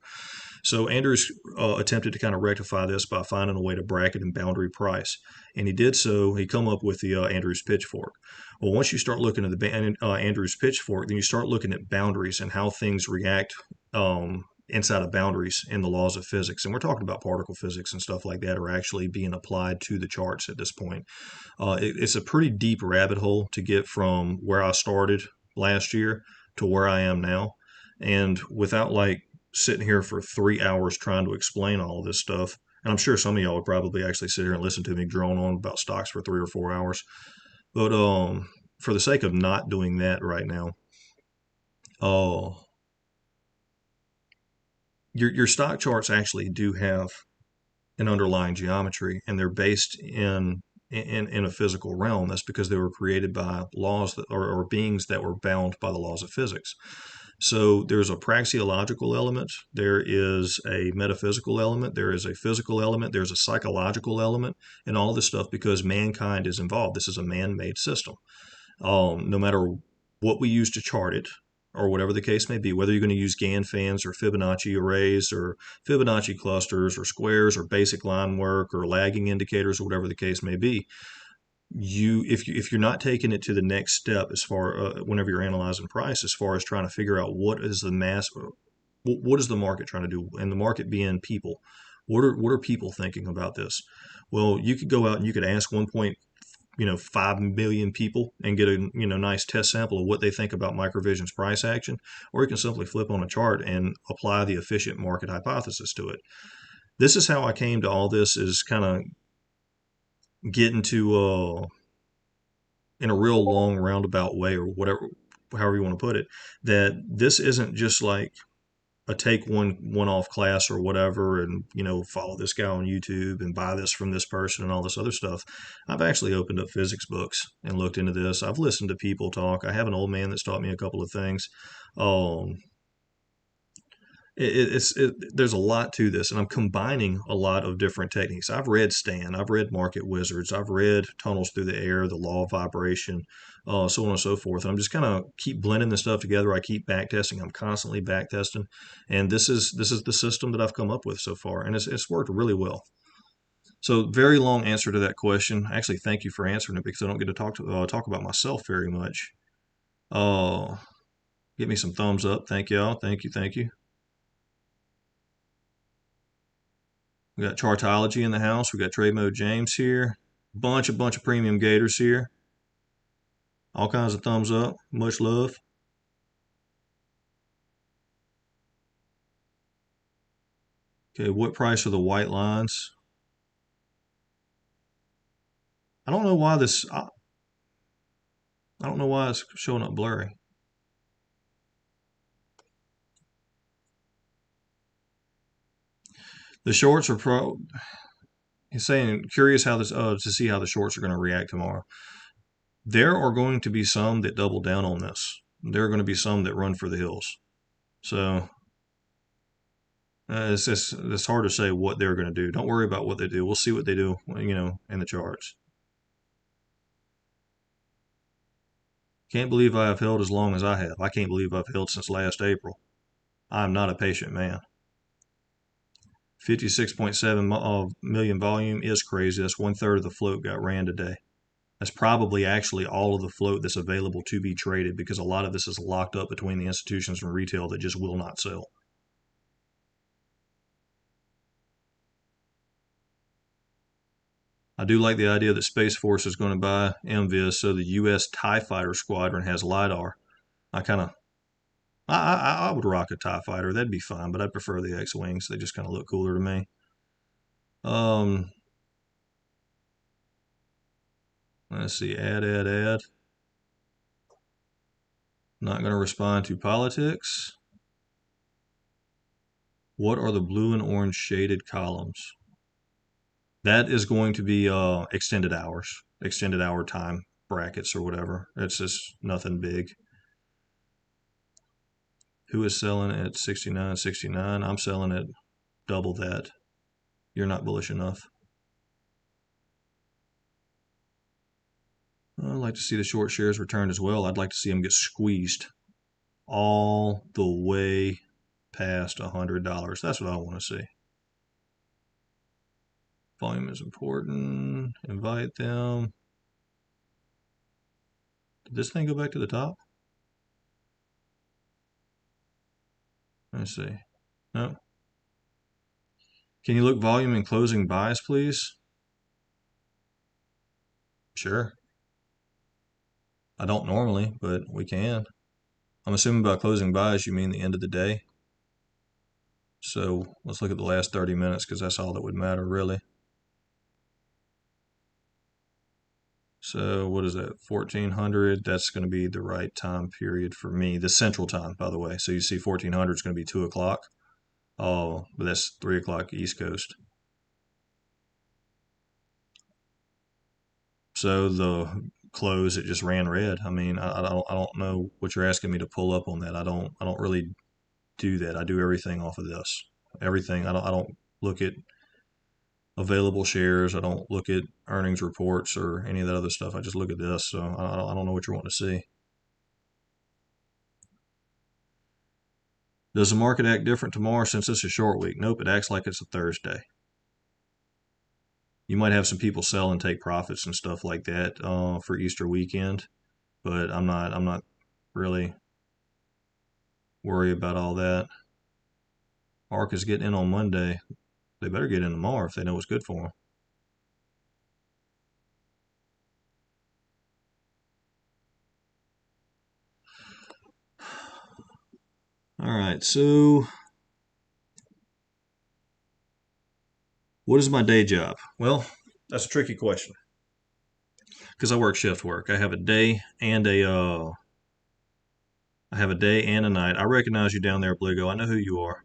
So Andrews attempted to kind of rectify this by finding a way to bracket and boundary price. And he did so. He come up with the Andrews Pitchfork. Well, once you start looking at the Andrews Pitchfork, then you start looking at boundaries and how things react inside of boundaries in the laws of physics. And we're talking about particle physics and stuff like that are actually being applied to the charts at this point. It's a pretty deep rabbit hole to get from where I started last year to where I am now. And without like sitting here for 3 hours trying to explain all of this stuff, and I'm sure some of y'all would probably actually sit here and listen to me drone on about stocks for 3 or 4 hours. But for the sake of not doing that right now, your stock charts actually do have an underlying geometry, and they're based in a physical realm. That's because they were created by laws that or beings that were bound by the laws of physics. So there's a praxeological element, there is a metaphysical element, there is a physical element, there's a psychological element, and all this stuff because mankind is involved. This is a man-made system. No matter what we use to chart it, or whatever the case may be, whether you're going to use Gann fans or Fibonacci arrays or Fibonacci clusters or squares or basic line work or lagging indicators or whatever the case may be, if you're not taking it to the next step as far whenever you're analyzing price, as far as trying to figure out what is the market trying to do, and the market being people, what are people thinking about this? Well, you could go out and you could ask 5 million people and get a nice test sample of what they think about Microvision's price action, or you can simply flip on a chart and apply the efficient market hypothesis to it. This is how I came to all this, is kind of getting to in a real long roundabout way, or whatever, however you want to put it, that this isn't just like a take one-off class or whatever, and follow this guy on YouTube and buy this from this person and all this other stuff. I've actually opened up physics books and looked into this. I've listened to people talk. I have an old man that's taught me a couple of things. There's a lot to this, and I'm combining a lot of different techniques. I've read Stan, I've read Market Wizards, I've read Tunnels Through the Air, The Law of Vibration, so on and so forth. And I'm just kind of keep blending this stuff together. I keep back testing. I'm constantly back testing, and this is the system that I've come up with so far, and it's worked really well. So very long answer to that question. Actually, thank you for answering it, because I don't get to talk about myself very much. Give me some thumbs up. Thank y'all. Thank you. We got Chartology in the house. We got Trade Mode James here. Bunch of premium gators here. All kinds of thumbs up. Much love. Okay, what price are the white lines? I don't know why I don't know why it's showing up blurry. The shorts are he's saying curious how this to see how the shorts are going to react tomorrow. There are going to be some that double down on this. There are going to be some that run for the hills. So it's hard to say what they're going to do. Don't worry about what they do. We'll see what they do, in the charts. Can't believe I have held as long as I have. I can't believe I've held since last April. I'm not a patient man. 56.7 million volume is crazy. That's 1/3 of the float got ran today. That's probably actually all of the float that's available to be traded, because a lot of this is locked up between the institutions and retail that just will not sell. I do like the idea that Space Force is going to buy MVIS, so the U.S. TIE Fighter Squadron has LiDAR. I would rock a TIE Fighter. That'd be fine, but I'd prefer the X-Wings. They just kind of look cooler to me. Let's see, add. Not going to respond to politics. What are the blue and orange shaded columns? That is going to be extended hour time brackets or whatever. It's just nothing big. Who is selling at 69.69? I'm selling at double that. You're not bullish enough. I'd like to see the short shares return as well. I'd like to see them get squeezed all the way past $100. That's what I want to see. Volume is important. Invite them. Did this thing go back to the top? Let's see. No. Can you look volume and closing buys, please? Sure. I don't normally, but we can. I'm assuming by closing buys you mean the end of the day. So let's look at the last 30 minutes, because that's all that would matter, really. So what is that, 1400? That's going to be the right time period for me. The central time, by the way. So you see 1400 is going to be 2 o'clock. Oh, but that's 3 o'clock East Coast. So the close, it just ran red. I mean, I don't know what you're asking me to pull up on that. I don't really do that. I do everything off of this. Everything. I don't look at available shares. I don't look at earnings reports or any of that other stuff. I just look at this. So I don't know what you want to see. Does the market act different tomorrow since it's a short week? Nope, it acts like it's a Thursday. You might have some people sell and take profits and stuff like that for Easter weekend, but I'm not really worried about all that. ARK is getting in on Monday. They better get in tomorrow if they know what's good for them. All right, so what is my day job? Well, that's a tricky question because I work shift work. I have a day and a night. I recognize you down there, Bligo. I know who you are.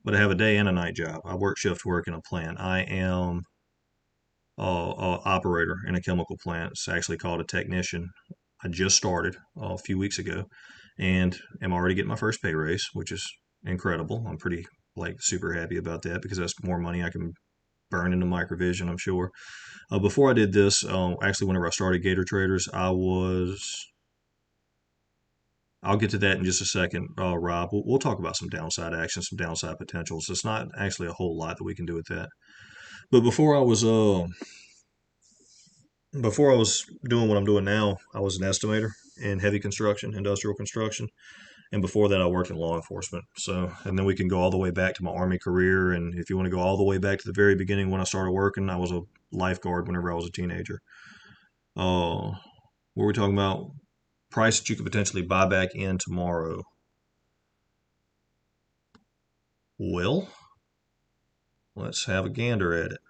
But I have a day and a night job. I work shift work in a plant. I am operator in a chemical plant. It's actually called a technician. I just started a few weeks ago, and am already getting my first pay raise, which is incredible. I'm pretty super happy about that because that's more money I can burn into microvision, I'm sure. Before I did this, actually, whenever I started Gator Traders, I'll get to that in just a second, Rob. We'll talk about some downside action, some downside potentials. It's not actually a whole lot that we can do with that. But before I was doing what I'm doing now, I was an estimator in heavy construction, industrial construction, and before that, I worked in law enforcement. So, and then we can go all the way back to my Army career, and if you want to go all the way back to the very beginning when I started working, I was a lifeguard whenever I was a teenager. What were we talking about? Price that you could potentially buy back in tomorrow. Well, let's have a gander at it.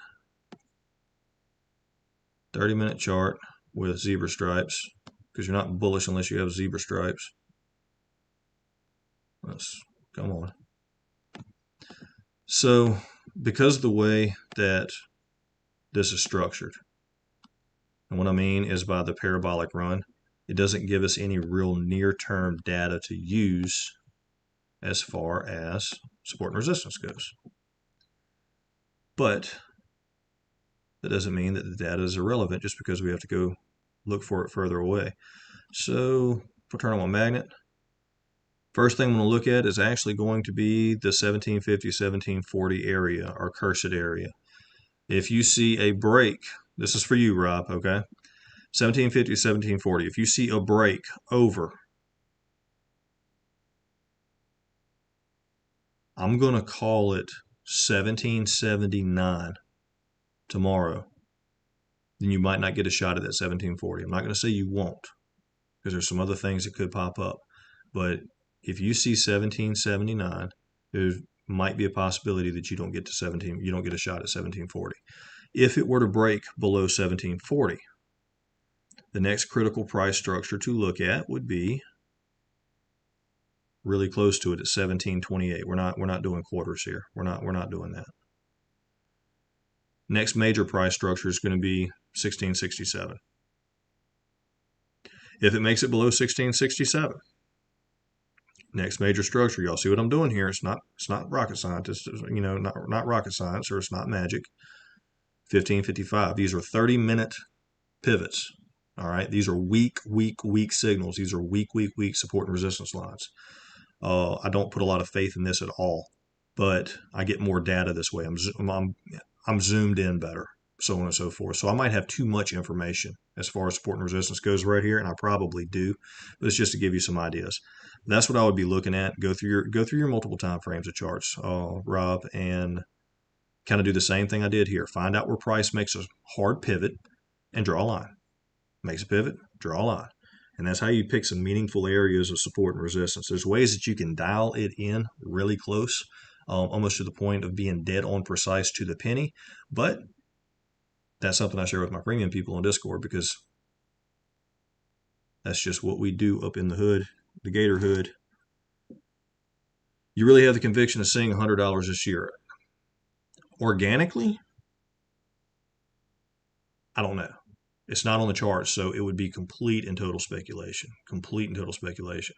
30-minute chart with zebra stripes, because you're not bullish unless you have zebra stripes. Come on. So, because of the way that this is structured, and what I mean is by the parabolic run, it doesn't give us any real near-term data to use as far as support and resistance goes. But that doesn't mean that the data is irrelevant just because we have to go look for it further away. So, if I turn on my magnet, first thing I'm going to look at is actually going to be the 1750, 1740 area, or cursed area. If you see a break, this is for you, Rob, okay? 1750, 1740. If you see a break over, I'm going to call it 1779 tomorrow. Then you might not get a shot at that 1740. I'm not going to say you won't, because there's some other things that could pop up. But if you see 1779, there might be a possibility that you don't get a shot at 1740. If it were to break below 1740, the next critical price structure to look at would be really close to it at 1728. We're not doing quarters here. We're not doing that. Next major price structure is going to be 1667. If it makes it below 1667, next major structure, y'all see what I'm doing here? It's not rocket science. It's, not rocket science, or it's not magic. 1555. These are 30-minute pivots. All right. These are weak signals. These are weak support and resistance lines. I don't put a lot of faith in this at all, but I get more data this way. I'm zoomed in better, so on and so forth. So I might have too much information as far as support and resistance goes right here, and I probably do, but it's just to give you some ideas. That's what I would be looking at. Go through your multiple time frames of charts, Rob, and kind of do the same thing I did here. Find out where price makes a hard pivot and draw a line. Makes a pivot, draw a line. And that's how you pick some meaningful areas of support and resistance. There's ways that you can dial it in really close, almost to the point of being dead on precise to the penny. But that's something I share with my premium people on Discord, because that's just what we do up in the hood, the Gator hood. You really have the conviction of seeing $100 this year. Organically, I don't know. It's not on the charts, so it would be complete and total speculation. Complete and total speculation.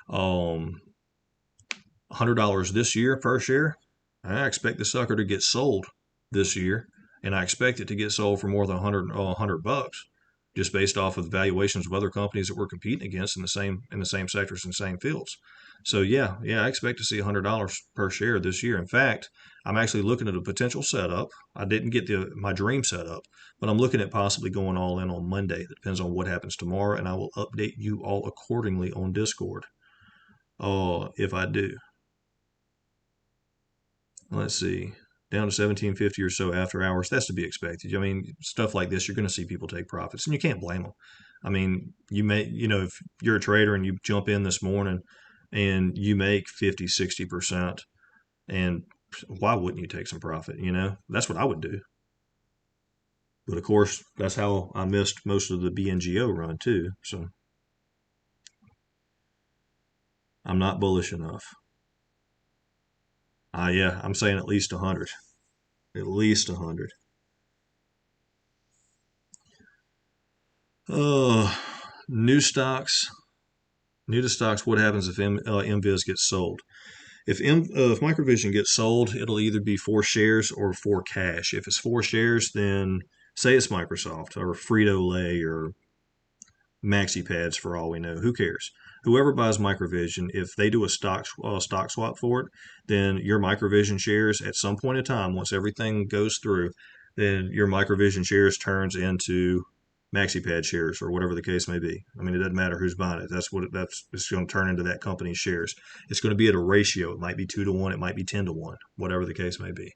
$100 this year per share. I expect the sucker to get sold this year, and I expect it to get sold for more than 100 bucks, just based off of the valuations of other companies that we're competing against in the same sectors and same fields. So yeah, I expect to see $100 per share this year. In fact, I'm actually looking at a potential setup. I didn't get my dream setup, but I'm looking at possibly going all in on Monday. That depends on what happens tomorrow, and I will update you all accordingly on Discord. If I do. Let's see, down to 1750 or so after hours. That's to be expected. I mean, stuff like this, you're going to see people take profits, and you can't blame them. I mean, if you're a trader and you jump in this morning and you make 50, 60%, and why wouldn't you take some profit? That's what I would do. But of course, that's how I missed most of the BNGO run too. So I'm not bullish enough. Yeah, I'm saying at least 100. At least 100. New stocks. New to stocks. What happens if MVIS gets sold? If Microvision gets sold, it'll either be for shares or for cash. If it's for shares, then say it's Microsoft or Frito-Lay or MaxiPads for all we know. Who cares? Whoever buys Microvision, if they do a stock swap for it, then your Microvision shares at some point in time, once everything goes through, then your Microvision shares turns into MaxiPad shares or whatever the case may be. I mean, it doesn't matter who's buying it. It's going to turn into that company's shares. It's going to be at a ratio. It might be 2-to-1. It might be 10-to-1, whatever the case may be.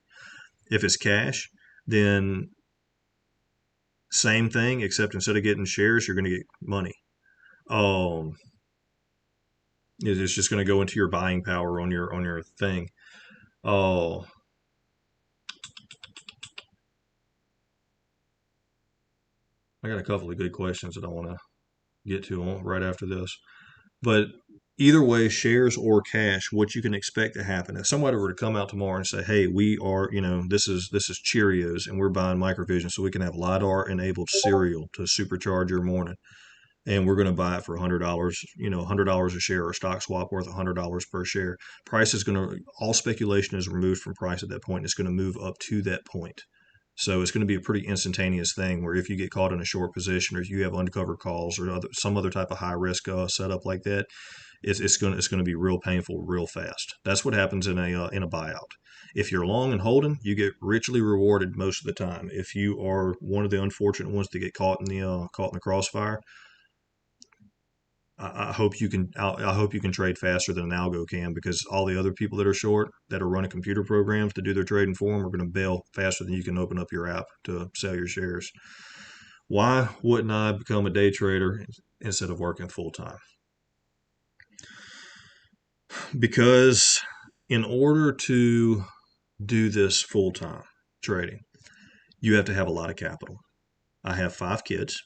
If it's cash, then same thing, except instead of getting shares, you're going to get money. It's just going to go into your buying power on your thing. Oh, I got a couple of good questions that I want to get to right after this. But either way, shares or cash, what you can expect to happen. If somebody were to come out tomorrow and say, hey, we are, this is Cheerios and we're buying Microvision so we can have LiDAR enabled cereal to supercharge your morning. And we're going to buy it for $100, $100 a share, or stock swap worth $100 per share. Price is all speculation is removed from price at that point. It's going to move up to that point. So it's going to be a pretty instantaneous thing where if you get caught in a short position or if you have undercover calls or some other type of high risk setup like that, it's going to be real painful real fast. That's what happens in a buyout. If you're long and holding, you get richly rewarded most of the time. If you are one of the unfortunate ones to get caught in the crossfire, I hope you can trade faster than an algo can, because all the other people that are short that are running computer programs to do their trading for them are going to bail faster than you can open up your app to sell your shares. Why wouldn't I become a day trader instead of working full time? Because in order to do this full time trading, you have to have a lot of capital. I have 5 kids.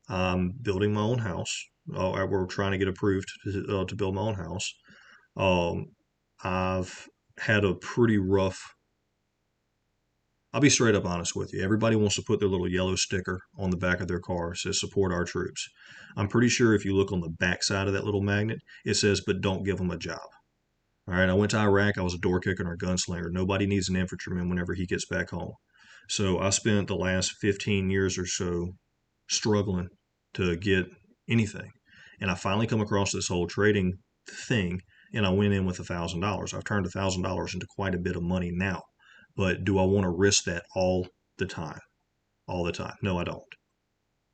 I'm building my own house. We're trying to get approved to build my own house. I've had a pretty rough. I'll be straight up honest with you. Everybody wants to put their little yellow sticker on the back of their car. It says support our troops. I'm pretty sure if you look on the back side of that little magnet, it says, but don't give them a job. All right, I went to Iraq. I was a door kicker and a gunslinger. Nobody needs an infantryman whenever he gets back home. So I spent the last 15 years or so struggling to get anything. And I finally come across this whole trading thing, and I went in with $1,000. I've turned $1,000 into quite a bit of money now. But do I want to risk that all the time? All the time? No, I don't.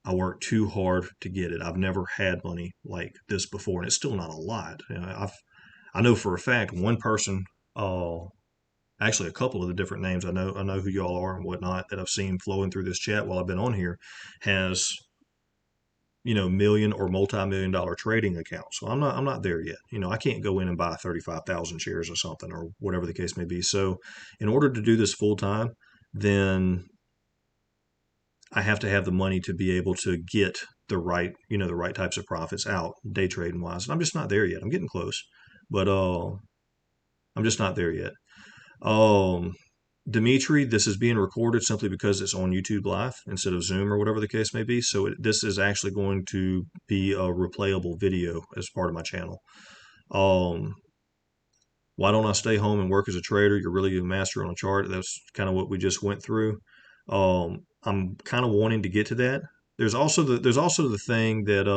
I work too hard to get it. I've never had money like this before, and it's still not a lot. I know for a fact one person, actually a couple of the different names I know who y'all are and whatnot that I've seen flowing through this chat while I've been on here, has million or multi-million dollar trading accounts. So I'm not there yet. I can't go in and buy 35,000 shares or something or whatever the case may be. So in order to do this full time, then I have to have the money to be able to get the right types of profits out day trading wise. And I'm just not there yet. I'm getting close, but I'm just not there yet. Dimitri, this is being recorded simply because it's on YouTube Live instead of Zoom or whatever the case may be. So this is actually going to be a replayable video as part of my channel. Um, why don't I stay home and work as a trader? You're really a master on a chart. That's kind of what we just went through. I'm kind of wanting to get to that. There's also the thing that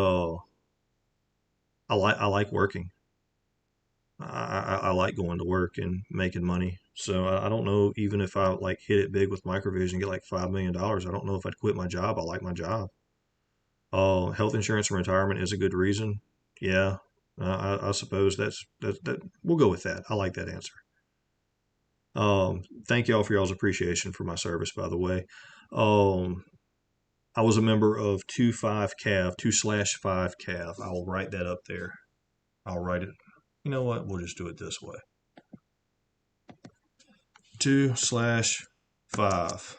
I like working. I like going to work and making money. So I don't know, even if I like hit it big with microvision, get like $5 million. I don't know if I'd quit my job. I like my job. Health insurance and retirement is a good reason. Yeah, I suppose that we'll go with that. I like that answer. Thank y'all for y'all's appreciation for my service, by the way. Um, I was a member of 2/5 Cav, 2/5 Cav. I will write that up there. I'll write it. You know what? We'll just do it this way. 2/5.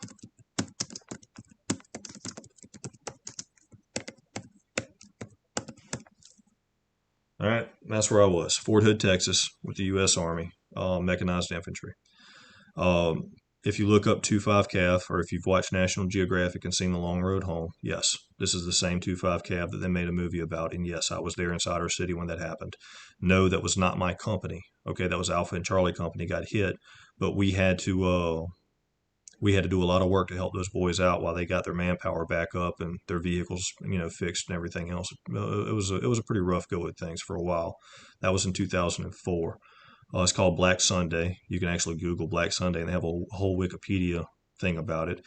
All right, that's where I was. Fort Hood, Texas, with the U.S. Army, mechanized infantry. Um, if you look up 2/5 Cav, or if you've watched National Geographic and seen The Long Road Home, yes, this is the same 2/5 Cav that they made a movie about. And yes, I was there in Sider City when that happened. No, that was not my company. Okay, that was Alpha and Charlie Company got hit, but we had to do a lot of work to help those boys out while they got their manpower back up and their vehicles, fixed and everything else. It was a pretty rough go at things for a while. That was in 2004. It's called Black Sunday. You can actually Google Black Sunday, and they have a whole Wikipedia thing about it.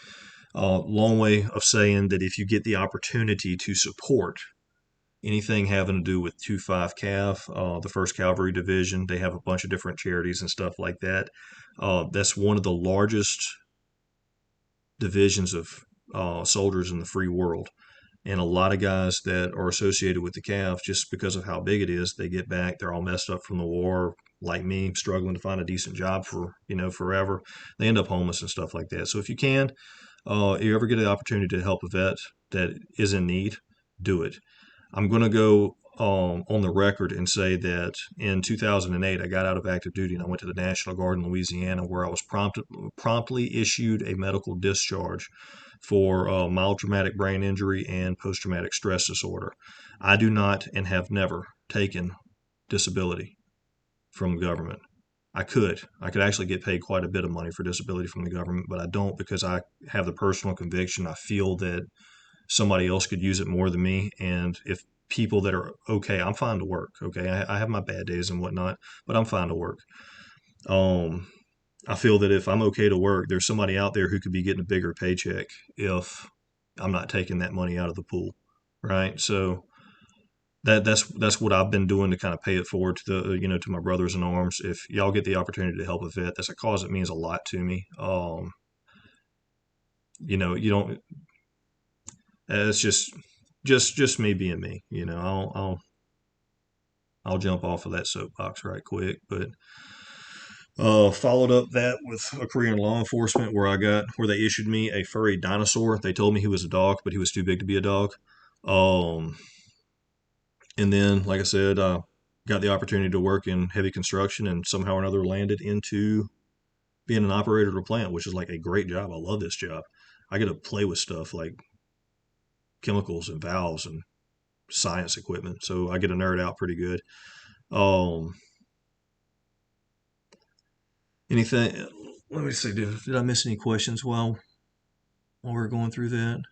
Long way of saying that if you get the opportunity to support anything having to do with 2/5 Cav, the First Cavalry Division, they have a bunch of different charities and stuff like that. That's one of the largest divisions of soldiers in the free world. And a lot of guys that are associated with the Cav, just because of how big it is, they get back, they're all messed up from the war, like me, struggling to find a decent job for, forever. They end up homeless and stuff like that. So if you can, you ever get the opportunity to help a vet that is in need, do it. I'm going to go on the record and say that in 2008, I got out of active duty and I went to the National Guard in Louisiana, where I was promptly issued a medical discharge for mild traumatic brain injury and post traumatic stress disorder. I do not and have never taken disability from the government. I could actually get paid quite a bit of money for disability from the government, but I don't, because I have the personal conviction. I feel that somebody else could use it more than me. And if people that are okay, I'm fine to work. Okay, I have my bad days and whatnot, but I'm fine to work. Um, I feel that if I'm okay to work, there's somebody out there who could be getting a bigger paycheck if I'm not taking that money out of the pool, right? So that's what I've been doing to kind of pay it forward to the to my brothers in arms. If y'all get the opportunity to help a vet, that's a cause that means a lot to me. You don't. It's just me being me. I'll jump off of that soapbox right quick, but followed up that with a career in law enforcement, where they issued me a furry dinosaur. They told me he was a dog, but he was too big to be a dog. Um, and then, like I said, got the opportunity to work in heavy construction, and somehow or another landed into being an operator at a plant, which is like a great job. I love this job. I get to play with stuff like chemicals and valves and science equipment, so I get to nerd out pretty good. Um, anything? Let me see. Did I miss any questions while we're going through that?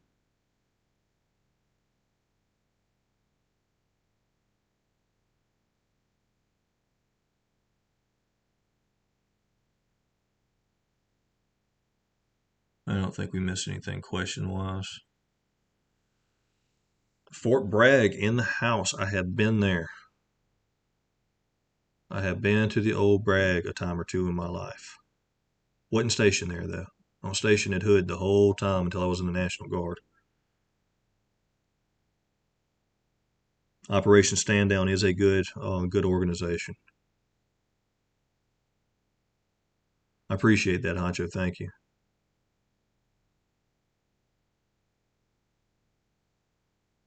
I don't think we missed anything question wise. Fort Bragg in the house. I have been there. I have been to the old Bragg a time or two in my life. Wasn't stationed there though. I was stationed at Hood the whole time until I was in the National Guard. Operation Stand Down is a good organization. I appreciate that, Honcho. Thank you.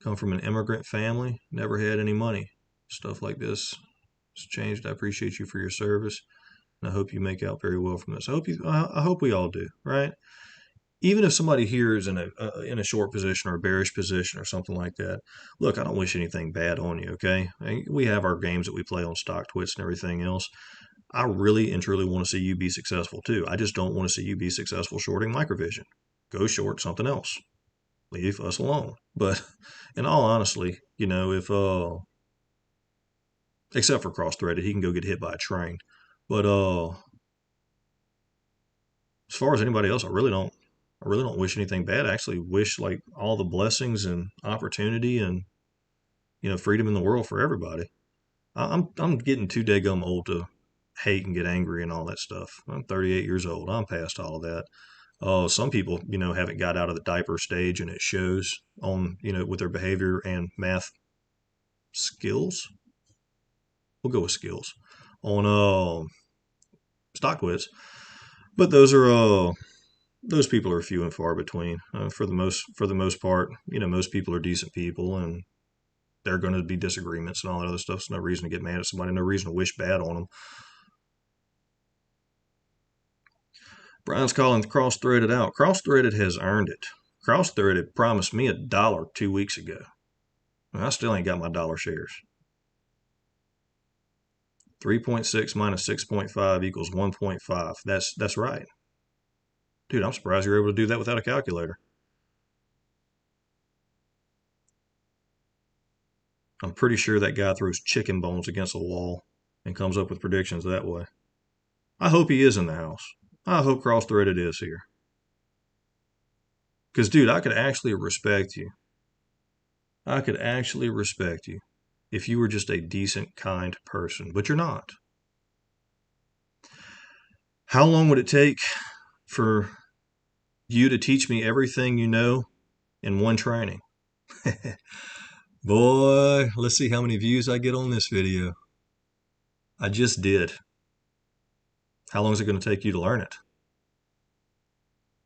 Come from an immigrant family, never had any money. Stuff like this has changed. I appreciate you for your service. And I hope you make out very well from this. I hope we all do, right? Even if somebody here is in a short position or a bearish position or something like that, look, I don't wish anything bad on you, okay? We have our games that we play on stock twits and everything else. I really and truly want to see you be successful too. I just don't want to see you be successful shorting microvision. Go short something else. Leave us alone. But in all honesty, if except for cross-threaded, he can go get hit by a train. But as far as anybody else, I really don't wish anything bad. I actually wish like all the blessings and opportunity and freedom in the world for everybody. I'm getting too daggum old to hate and get angry and all that stuff. I'm 38 years old. I'm past all of that. Some people, haven't got out of the diaper stage, and it shows on, with their behavior and math skills. We'll go with skills on stock quits, but those people are few and far between. For the most part, most people are decent people, and there are going to be disagreements and all that other stuff. So no reason to get mad at somebody, no reason to wish bad on them. Brian's calling cross-threaded out. Cross-threaded has earned it. Cross-threaded promised me $1 2 weeks ago. I still ain't got my dollar shares. 3.6 minus 6.5 equals 1.5. That's right. Dude, I'm surprised you're able to do that without a calculator. I'm pretty sure that guy throws chicken bones against a wall and comes up with predictions that way. I hope he is in the house. I hope cross-threaded is here. Because, dude, I could actually respect you. If you were just a decent, kind person. But you're not. How long would it take for you to teach me everything you know in one training? Boy, let's see how many views I get on this video. I just did. How long is it going to take you to learn it?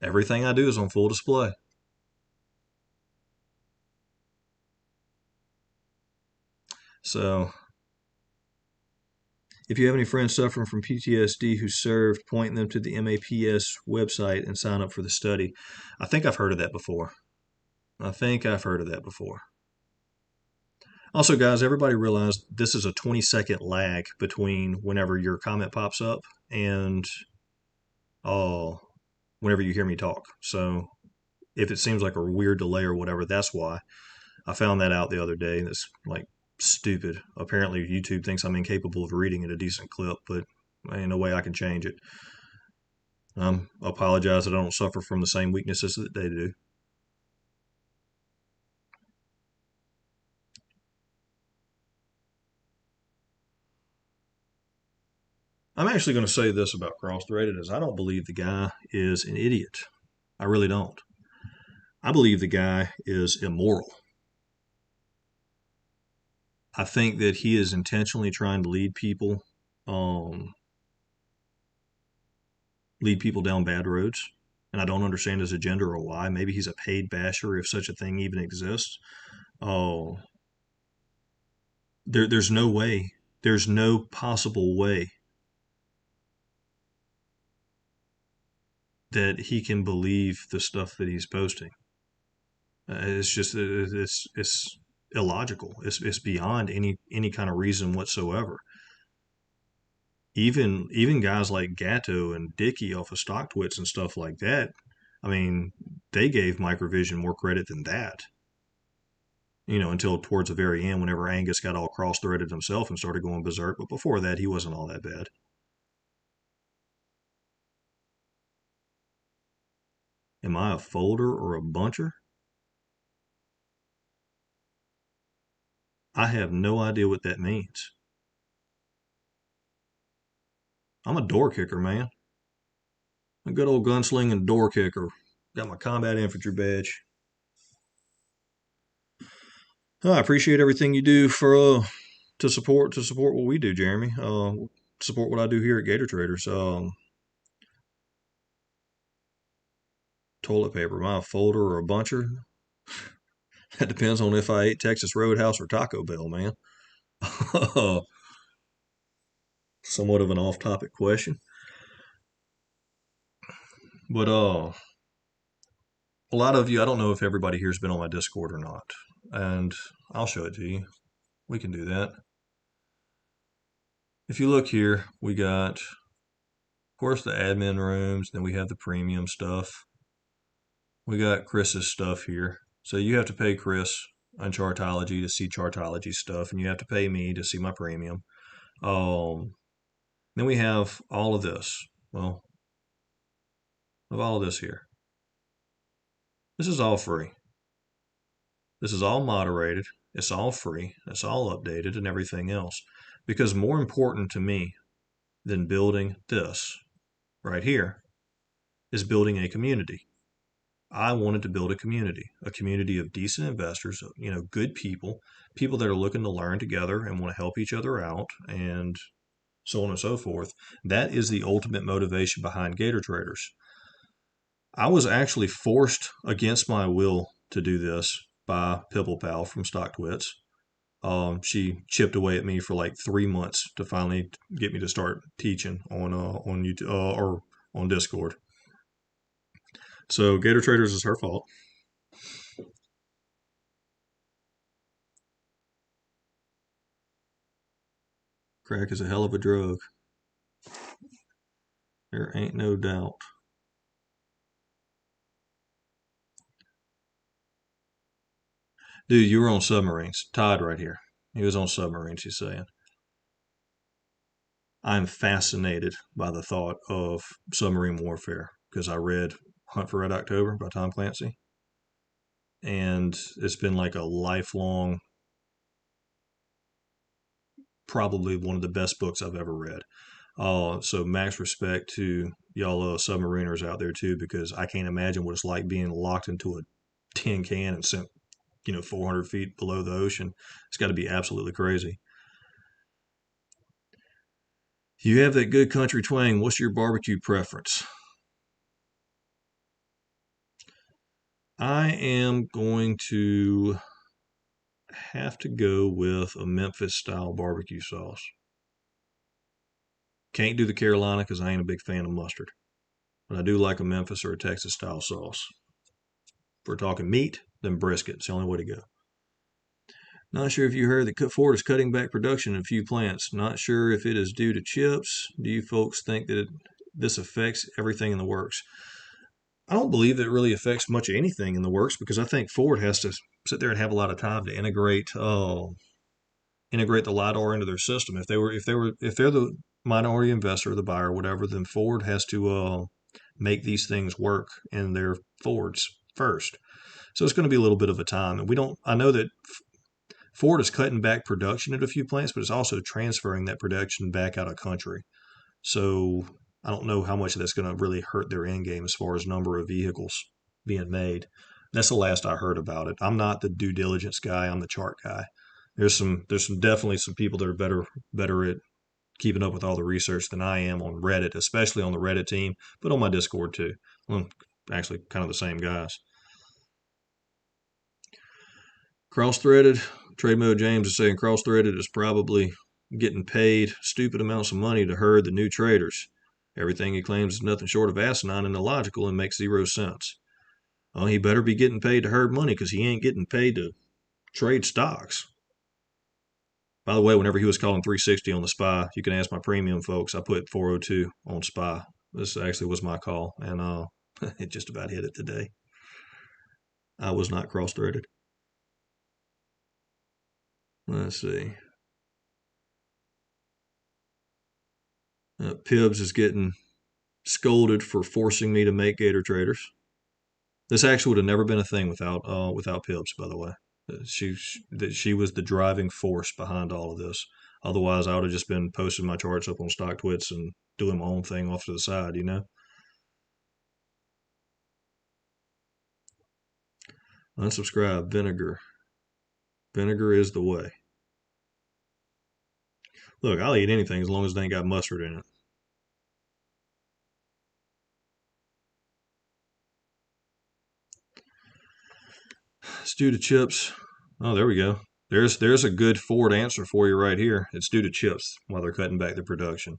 Everything I do is on full display. So, if you have any friends suffering from PTSD who served, point them to the MAPS website and sign up for the study. I think I've heard of that before. Also, guys, everybody realize this is a 20-second lag between whenever your comment pops up and whenever you hear me talk. So if it seems like a weird delay or whatever, that's why. I found that out the other day. That's like stupid. Apparently, YouTube thinks I'm incapable of reading at a decent clip, but ain't no way I can change it. I apologize that I don't suffer from the same weaknesses that they do. I'm actually going to say this about cross-threaded is I don't believe the guy is an idiot. I really don't. I believe the guy is immoral. I think that he is intentionally trying to lead people down bad roads. And I don't understand his agenda or why. Maybe he's a paid basher if such a thing even exists. There's no way. There's no possible way that he can believe the stuff that he's posting. It's just it's illogical. It's beyond any kind of reason whatsoever. Even guys like Gatto and Dickey off of StockTwits and stuff like that, I mean, they gave Microvision more credit than that. Until towards the very end, whenever Angus got all cross-threaded himself and started going berserk. But before that, he wasn't all that bad. Am I a folder or a buncher? I have no idea what that means. I'm a door kicker, man. A good old gunslinging door kicker. Got my combat infantry badge. I appreciate everything you do to support what we do, Jeremy. Support what I do here at Gator Traders. Toilet paper, am I a folder or a buncher? That depends on if I ate Texas Roadhouse or Taco Bell, man. somewhat of an off-topic question, but a lot of you, I don't know if everybody here has been on my Discord or not, and I'll show it to you. We can do that. If you look here, we got, of course, the admin rooms, then we have the premium stuff. We got Chris's stuff here. So you have to pay Chris on Chartology to see Chartology stuff, and you have to pay me to see my premium. Then we have all of this. Well, of all of this here. This is all free. This is all moderated. It's all free. It's all updated and everything else. Because more important to me than building this right here is building a community. I wanted to build a community of decent investors, good people, people that are looking to learn together and want to help each other out, and so on and so forth. That is the ultimate motivation behind Gator Traders. I was actually forced against my will to do this by Pibble Pal from StockTwits. She chipped away at me for like 3 months to finally get me to start teaching on YouTube or on Discord. So Gator Traders is her fault. Crack is a hell of a drug. There ain't no doubt. Dude, you were on submarines. Todd right here. He was on submarines, he's saying. I'm fascinated by the thought of submarine warfare because I read Hunt for Red October by Tom Clancy. And it's been like a lifelong, probably one of the best books I've ever read. So max respect to y'all submariners out there too, because I can't imagine what it's like being locked into a tin can and sent 400 feet below the ocean. It's got to be absolutely crazy. You have that good country twang. What's your barbecue preference? I am going to have to go with a Memphis style barbecue sauce. Can't do the Carolina because I ain't a big fan of mustard. But I do like a Memphis or a Texas style sauce. If we're talking meat, then brisket. It's the only way to go. Not sure if you heard that Ford is cutting back production in a few plants. Not sure if it is due to chips. Do you folks think that this affects everything in the works? I don't believe it really affects much of anything in the works because I think Ford has to sit there and have a lot of time to integrate the LiDAR into their system. If they're the minority investor, the buyer, whatever, then Ford has to make these things work in their Fords first. So it's going to be a little bit of a time. And I know that Ford is cutting back production at a few plants, but it's also transferring that production back out of country. So I don't know how much that's going to really hurt their end game as far as number of vehicles being made. That's the last I heard about it. I'm not the due diligence guy. I'm the chart guy. There's definitely some people that are better at keeping up with all the research than I am on Reddit, especially on the Reddit team, but on my Discord too. I'm actually kind of the same guys. Cross-threaded, Trade Mode James is saying cross-threaded is probably getting paid stupid amounts of money to herd the new traders. Everything he claims is nothing short of asinine and illogical and makes zero sense. Well, he better be getting paid to herd money because he ain't getting paid to trade stocks. By the way, whenever he was calling 360 on the SPY, you can ask my premium folks. I put 402 on SPY. This actually was my call, and it just about hit it today. I was not cross-threaded. Let's see. Pibbs is getting scolded for forcing me to make Gator Traders. This actually would have never been a thing without Pibbs, by the way. She was the driving force behind all of this. Otherwise, I would have just been posting my charts up on StockTwits and doing my own thing off to the side, Unsubscribe, vinegar. Vinegar is the way. Look, I'll eat anything as long as it ain't got mustard in it. Stew to chips. Oh, there we go. There's a good Ford answer for you right here. It's due to chips while they're cutting back the production.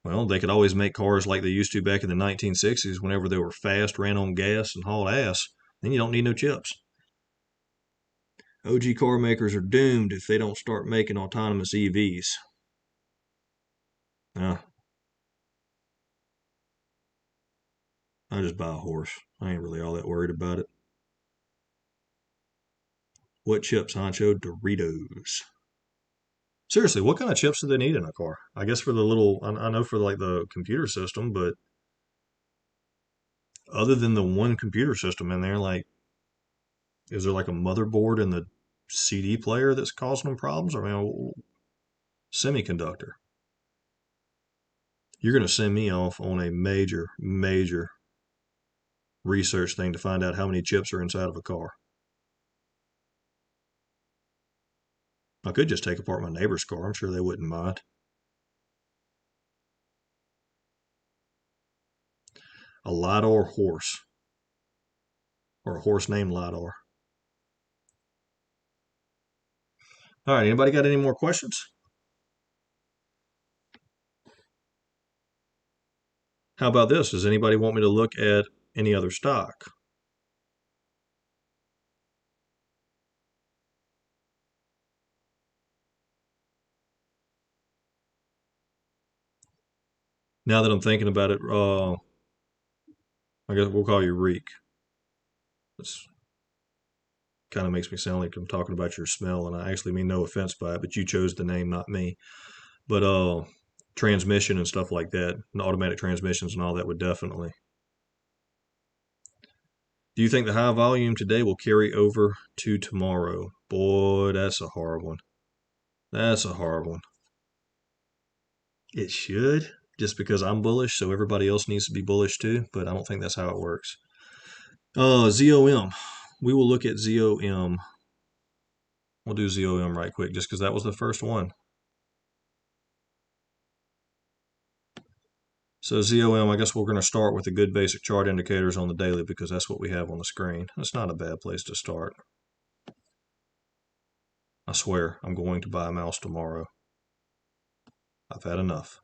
Well, they could always make cars like they used to back in the 1960s whenever they were fast, ran on gas, and hauled ass. Then you don't need no chips. OG car makers are doomed if they don't start making autonomous EVs. I just buy a horse. I ain't really all that worried about it. What chips, Honcho? Doritos. Seriously, what kind of chips do they need in a car? I guess for the little, I know for like the computer system, but other than the one computer system in there, like, is there like a motherboard in the CD player that's causing them problems? I mean, semiconductor. You're going to send me off on a major, major research thing to find out how many chips are inside of a car. I could just take apart my neighbor's car. I'm sure they wouldn't mind. A LiDAR horse, or a horse named LiDAR. All right, anybody got any more questions? How about this? Does anybody want me to look at any other stock? Now that I'm thinking about it, I guess we'll call you Reek. This kind of makes me sound like I'm talking about your smell, and I actually mean no offense by it, but you chose the name, not me. But transmission and stuff like that, and automatic transmissions and all that would definitely. Do you think the high volume today will carry over to tomorrow? Boy, that's a hard one. That's a hard one. It should, just because I'm bullish, so everybody else needs to be bullish too, but I don't think that's how it works. ZOM. We will look at ZOM. We'll do ZOM right quick, just because that was the first one. So ZOM, I guess we're going to start with the good basic chart indicators on the daily because that's what we have on the screen. That's not a bad place to start. I swear, I'm going to buy a mouse tomorrow. I've had enough.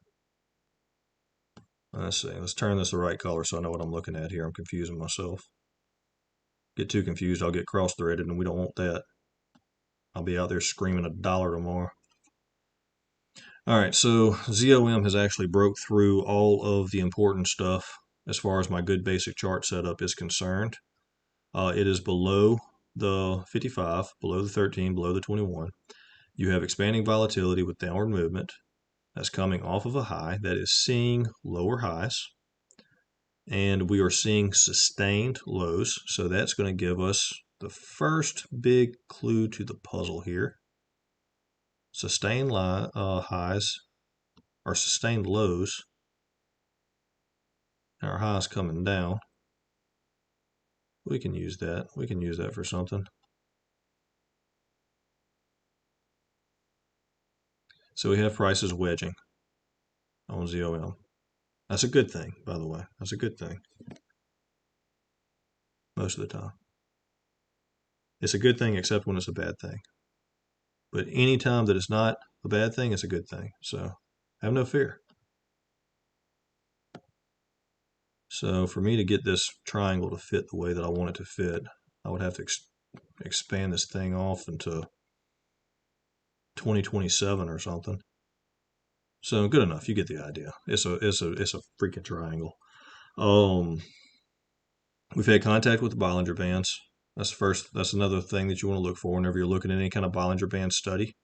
Let's see. Let's turn this the right color so I know what I'm looking at here. I'm confusing myself. Get too confused, I'll get cross-threaded, and we don't want that. I'll be out there screaming $1 tomorrow. All right, so ZOM has actually broke through all of the important stuff as far as my good basic chart setup is concerned. It is below the 55, below the 13, below the 21. You have expanding volatility with downward movement. That's coming off of a high that is seeing lower highs. And we are seeing sustained lows. So that's going to give us the first big clue to the puzzle here. Sustained highs are sustained lows. And our highs coming down. We can use that. We can use that for something. So we have prices wedging on ZOM. That's a good thing, by the way. That's a good thing. Most of the time. It's a good thing except when it's a bad thing. But any time that it's not a bad thing, it's a good thing. So have no fear. So for me to get this triangle to fit the way that I want it to fit, I would have to expand this thing off into 2027 or something. So good enough. You get the idea. It's a freaking triangle. We've had contact with the Bollinger Bands. That's another thing that you want to look for whenever you're looking at any kind of Bollinger Band study.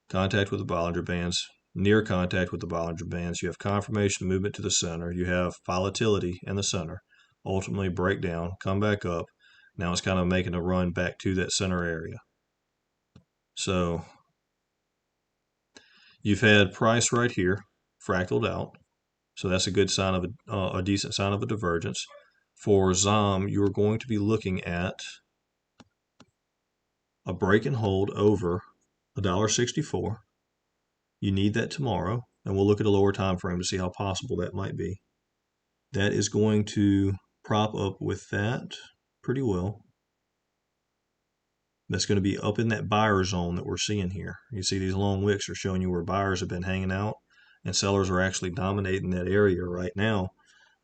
Contact with the Bollinger Bands, near contact with the Bollinger Bands. You have confirmation movement to the center. You have volatility in the center. Ultimately break down, come back up. Now it's kind of making a run back to that center area. So you've had price right here, fractaled out. So that's a good sign of a decent sign of a divergence. For ZOM, you're going to be looking at a break and hold over $1.64. You need that tomorrow, and we'll look at a lower time frame to see how possible that might be. That is going to prop up with that pretty well. that's going to be up in that buyer zone that we're seeing here. You see these long wicks are showing you where buyers have been hanging out, and sellers are actually dominating that area right now,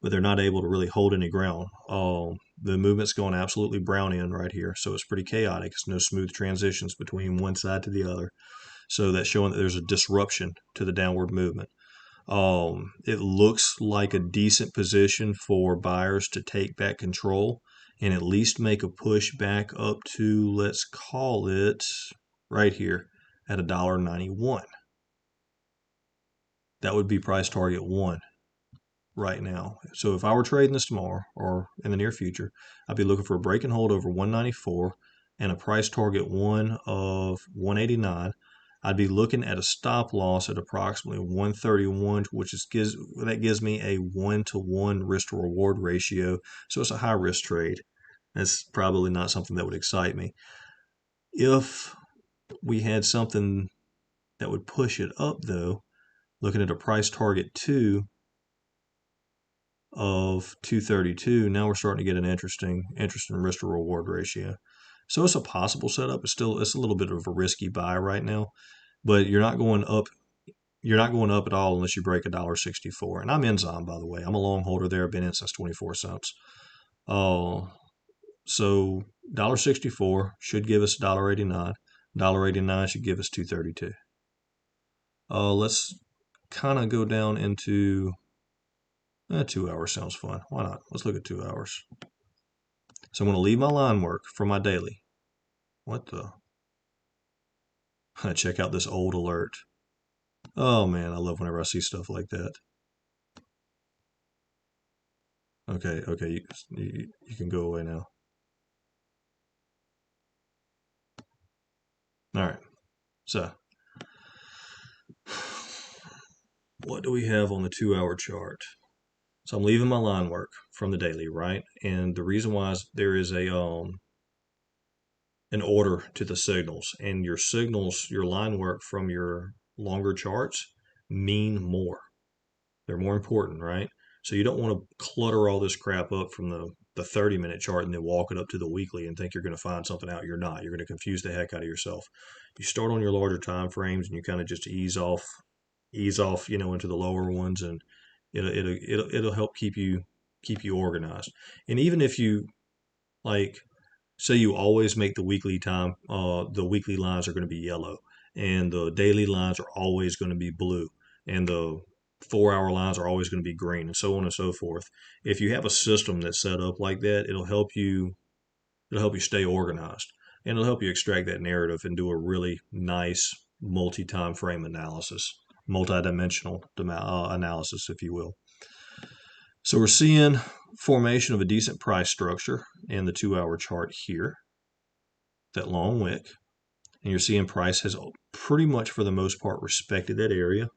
but they're not able to really hold any ground. The movement's going absolutely Brownian right here, so it's pretty chaotic. It's no smooth transitions between one side to the other. So that's showing that there's a disruption to the downward movement. It looks like a decent position for buyers to take back control and at least make a push back up to, let's call it right here at $1.91. That would be price target 1 right now. So if I were trading this tomorrow or in the near future, I'd be looking for a break and hold over 194 and a price target 1 of 189. I'd be looking at a stop loss at approximately 131, which gives me a 1-to-1 risk to reward ratio. So it's a high risk trade. That's probably not something that would excite me. If we had something that would push it up, though, looking at a price target 2 of 232, now we're starting to get an interesting risk to reward ratio. So it's a possible setup. It's a little bit of a risky buy right now, but you're not going up. You're not going up at all unless you break $1.64. And I'm in Zon, by the way. I'm a long holder there. I've been in since 24 cents. So $1.64 should give us $1.89. $1.89 should give us 232. Let's kind of go down into 2 hours. Sounds fun. Why not? Let's look at 2 hours. So I'm going to leave my line work for my daily. What the? Check out this old alert. Oh man, I love whenever I see stuff like that. Okay, you can go away now. All right, so what do we have on the 2 hour chart? So I'm leaving my line work from the daily, right? And the reason why is there is an order to the signals, and your signals, your line work from your longer charts mean more. They're more important, right? So you don't want to clutter all this crap up from the 30-minute chart and then walk it up to the weekly and think you're going to find something out. You're not. You're going to confuse the heck out of yourself. You start on your larger time frames and you kind of just ease off, into the lower ones, and it'll help keep you organized. And even if you like, say you always make the weekly lines are going to be yellow, and the daily lines are always going to be blue, and the 4 hour lines are always going to be green, and so on and so forth. If you have a system that's set up like that, it'll help you stay organized, and it'll help you extract that narrative and do a really nice multi-time frame analysis, multi-dimensional analysis, if you will. So we're seeing formation of a decent price structure in the 2 hour chart here, that long wick, and you're seeing price has pretty much for the most part respected that area.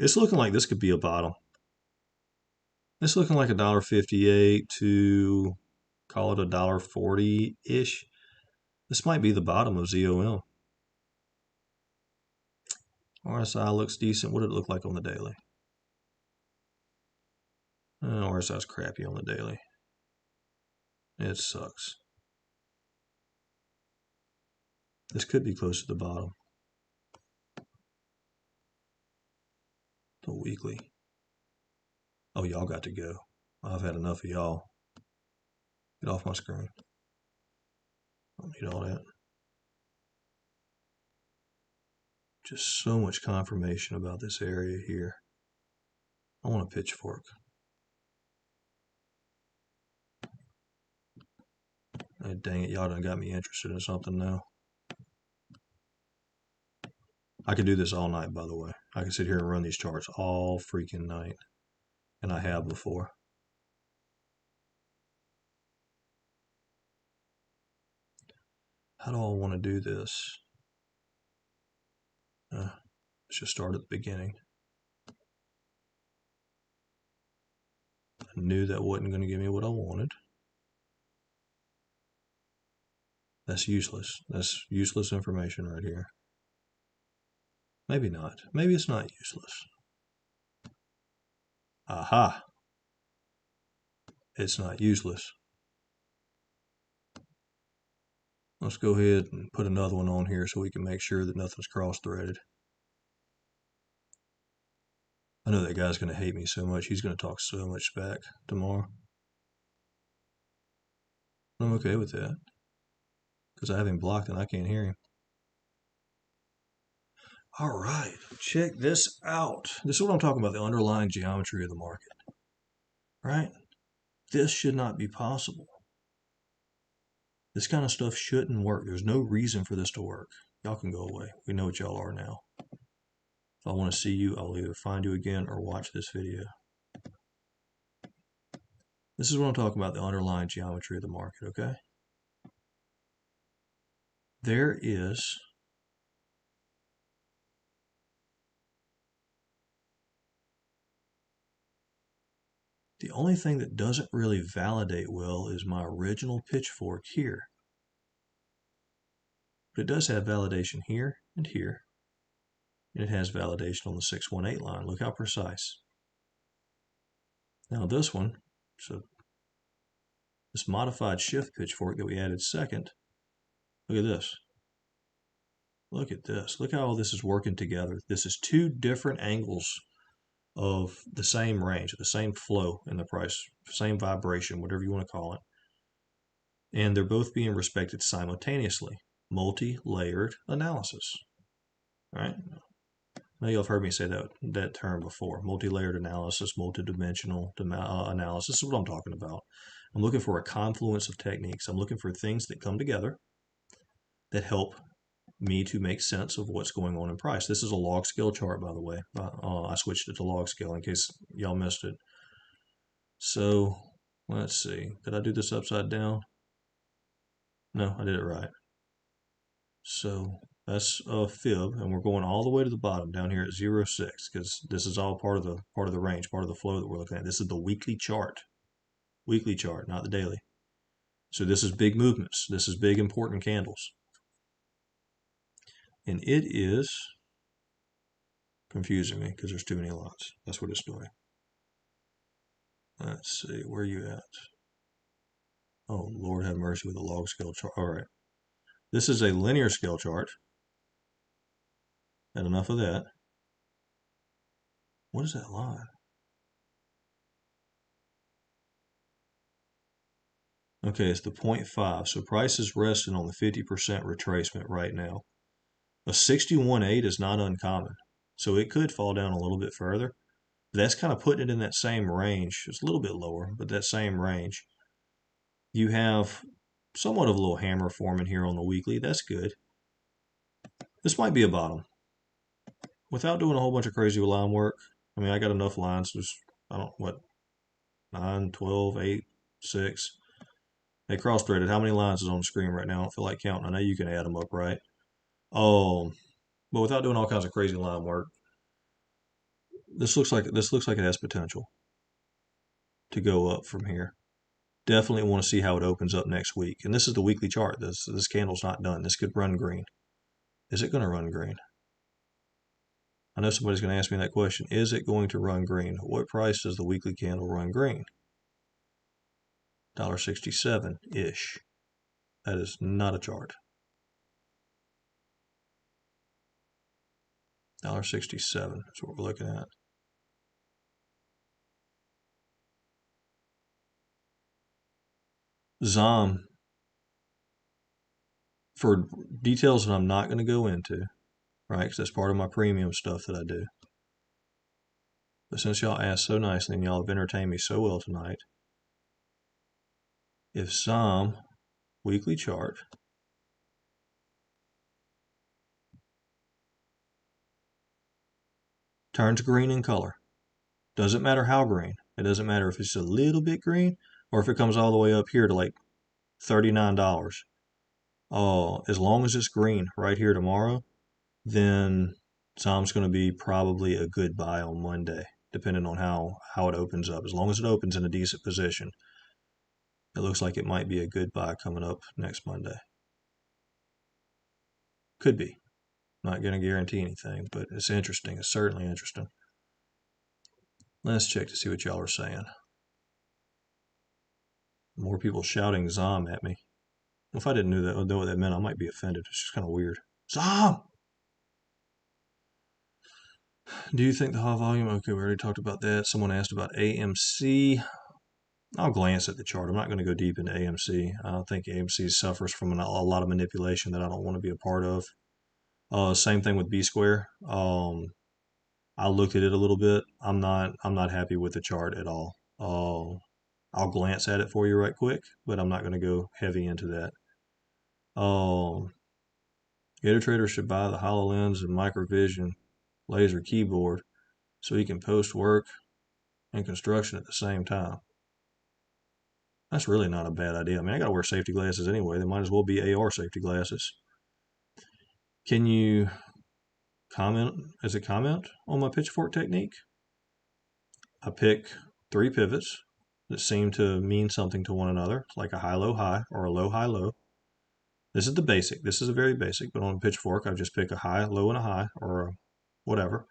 It's looking like this could be a bottom. It's looking like $1.58 to call it $1.40-ish. This might be the bottom of ZOM. RSI looks decent. What did it look like on the daily? RSI's crappy on the daily. It sucks. This could be close to the bottom. The weekly. Oh, y'all got to go. I've had enough of y'all. Get off my screen. I don't need all that. Just so much confirmation about this area here. I want a pitchfork. Oh, dang it, y'all done got me interested in something now. I could do this all night, by the way. I can sit here and run these charts all freaking night. And I have before. How do I want to do this? Let's just start at the beginning. I knew that wasn't going to give me what I wanted. That's useless. That's useless information right here. Maybe not. Maybe it's not useless. Aha. It's not useless. Let's go ahead and put another one on here so we can make sure that nothing's cross-threaded. I know that guy's going to hate me so much. He's going to talk so much back tomorrow. I'm okay with that because I have him blocked and I can't hear him. All right, check this out. This is what I'm talking about, the underlying geometry of the market, right? This should not be possible. This kind of stuff shouldn't work. There's no reason for this to work. Y'all can go away. We know what y'all are now. If I want to see you, I'll either find you again or watch this video. This is what I'm talking about, the underlying geometry of the market, okay? There is the only thing that doesn't really validate well is my original pitchfork here. But it does have validation here and here. And it has validation on the 618 line. Look how precise. Now this one, so this modified shift pitchfork that we added second, look at this. Look at this. Look how all this is working together. This is two different angles of the same range, the same flow in the price, same vibration, whatever you want to call it. And they're both being respected simultaneously. Multi-layered analysis. All right? Now y'all have heard me say that term before. Multi-layered analysis, multi-dimensional analysis. This is what I'm talking about. I'm looking for a confluence of techniques. I'm looking for things that come together that help me to make sense of what's going on in price. This is a log scale chart, by the way. I switched it to log scale in case y'all missed it. So let's see. Did I do this upside down? No, I did it right. So that's a fib, and we're going all the way to the bottom down here at 0.6 because this is all part of the range, part of the flow that we're looking at. This is the weekly chart, not the daily. So this is big movements. This is big important candles. And it is confusing me because there's too many lots. That's what it's doing. Let's see, where are you at? Oh, Lord have mercy with a log scale chart. All right. This is a linear scale chart. And enough of that. What is that line? Okay, it's the 0.5. So price is resting on the 50% retracement right now. A 61.8 is not uncommon. So it could fall down a little bit further. That's kind of putting it in that same range. It's a little bit lower, but that same range. You have somewhat of a little hammer forming here on the weekly. That's good. This might be a bottom. Without doing a whole bunch of crazy line work, I mean, I got enough lines. Just, I don't, what, 9, 12, 8, 6. They cross-threaded. How many lines is on the screen right now? I don't feel like counting. I know you can add them up, right? Oh, but without doing all kinds of crazy line work, this looks like it has potential to go up from here. Definitely want to see how it opens up next week. And this is the weekly chart. This candle's not done. This could run green. Is it going to run green? I know somebody's going to ask me that question. Is it going to run green? What price does the weekly candle run green? $1.67-ish. That is not a chart. $1.67 is what we're looking at. ZOM, for details that I'm not going to go into, right, because that's part of my premium stuff that I do. But since y'all asked so nicely and y'all have entertained me so well tonight, if ZOM weekly chart turns green in color, doesn't matter how green. It doesn't matter if it's a little bit green or if it comes all the way up here to like $39. Oh, as long as it's green right here tomorrow, then ZOM's going to be probably a good buy on Monday, depending on how it opens up. As long as it opens in a decent position, it looks like it might be a good buy coming up next Monday. Could be. Not going to guarantee anything, but it's interesting. It's certainly interesting. Let's check to see what y'all are saying. More people shouting ZOM at me. If I didn't know what that meant, I might be offended. It's just kind of weird. Stop! Do you think the high volume? Okay, we already talked about that. Someone asked about AMC. I'll glance at the chart. I'm not going to go deep into AMC. I think AMC suffers from a lot of manipulation that I don't want to be a part of. Same thing with B square. I looked at it a little bit. I'm not happy with the chart at all. I'll glance at it for you right quick, but I'm not going to go heavy into that. Gator Traders should buy the HoloLens and Microvision laser keyboard so he can post work and construction at the same time. That's really not a bad idea. I mean, I got to wear safety glasses anyway. They might as well be AR safety glasses. Can you comment as a comment on my pitchfork technique? I pick 3 pivots that seem to mean something to one another, like a high-low high or a low-high-low. This is the basic. This is a very basic, but on a pitchfork, I just pick a high, low, and a high, or a whatever.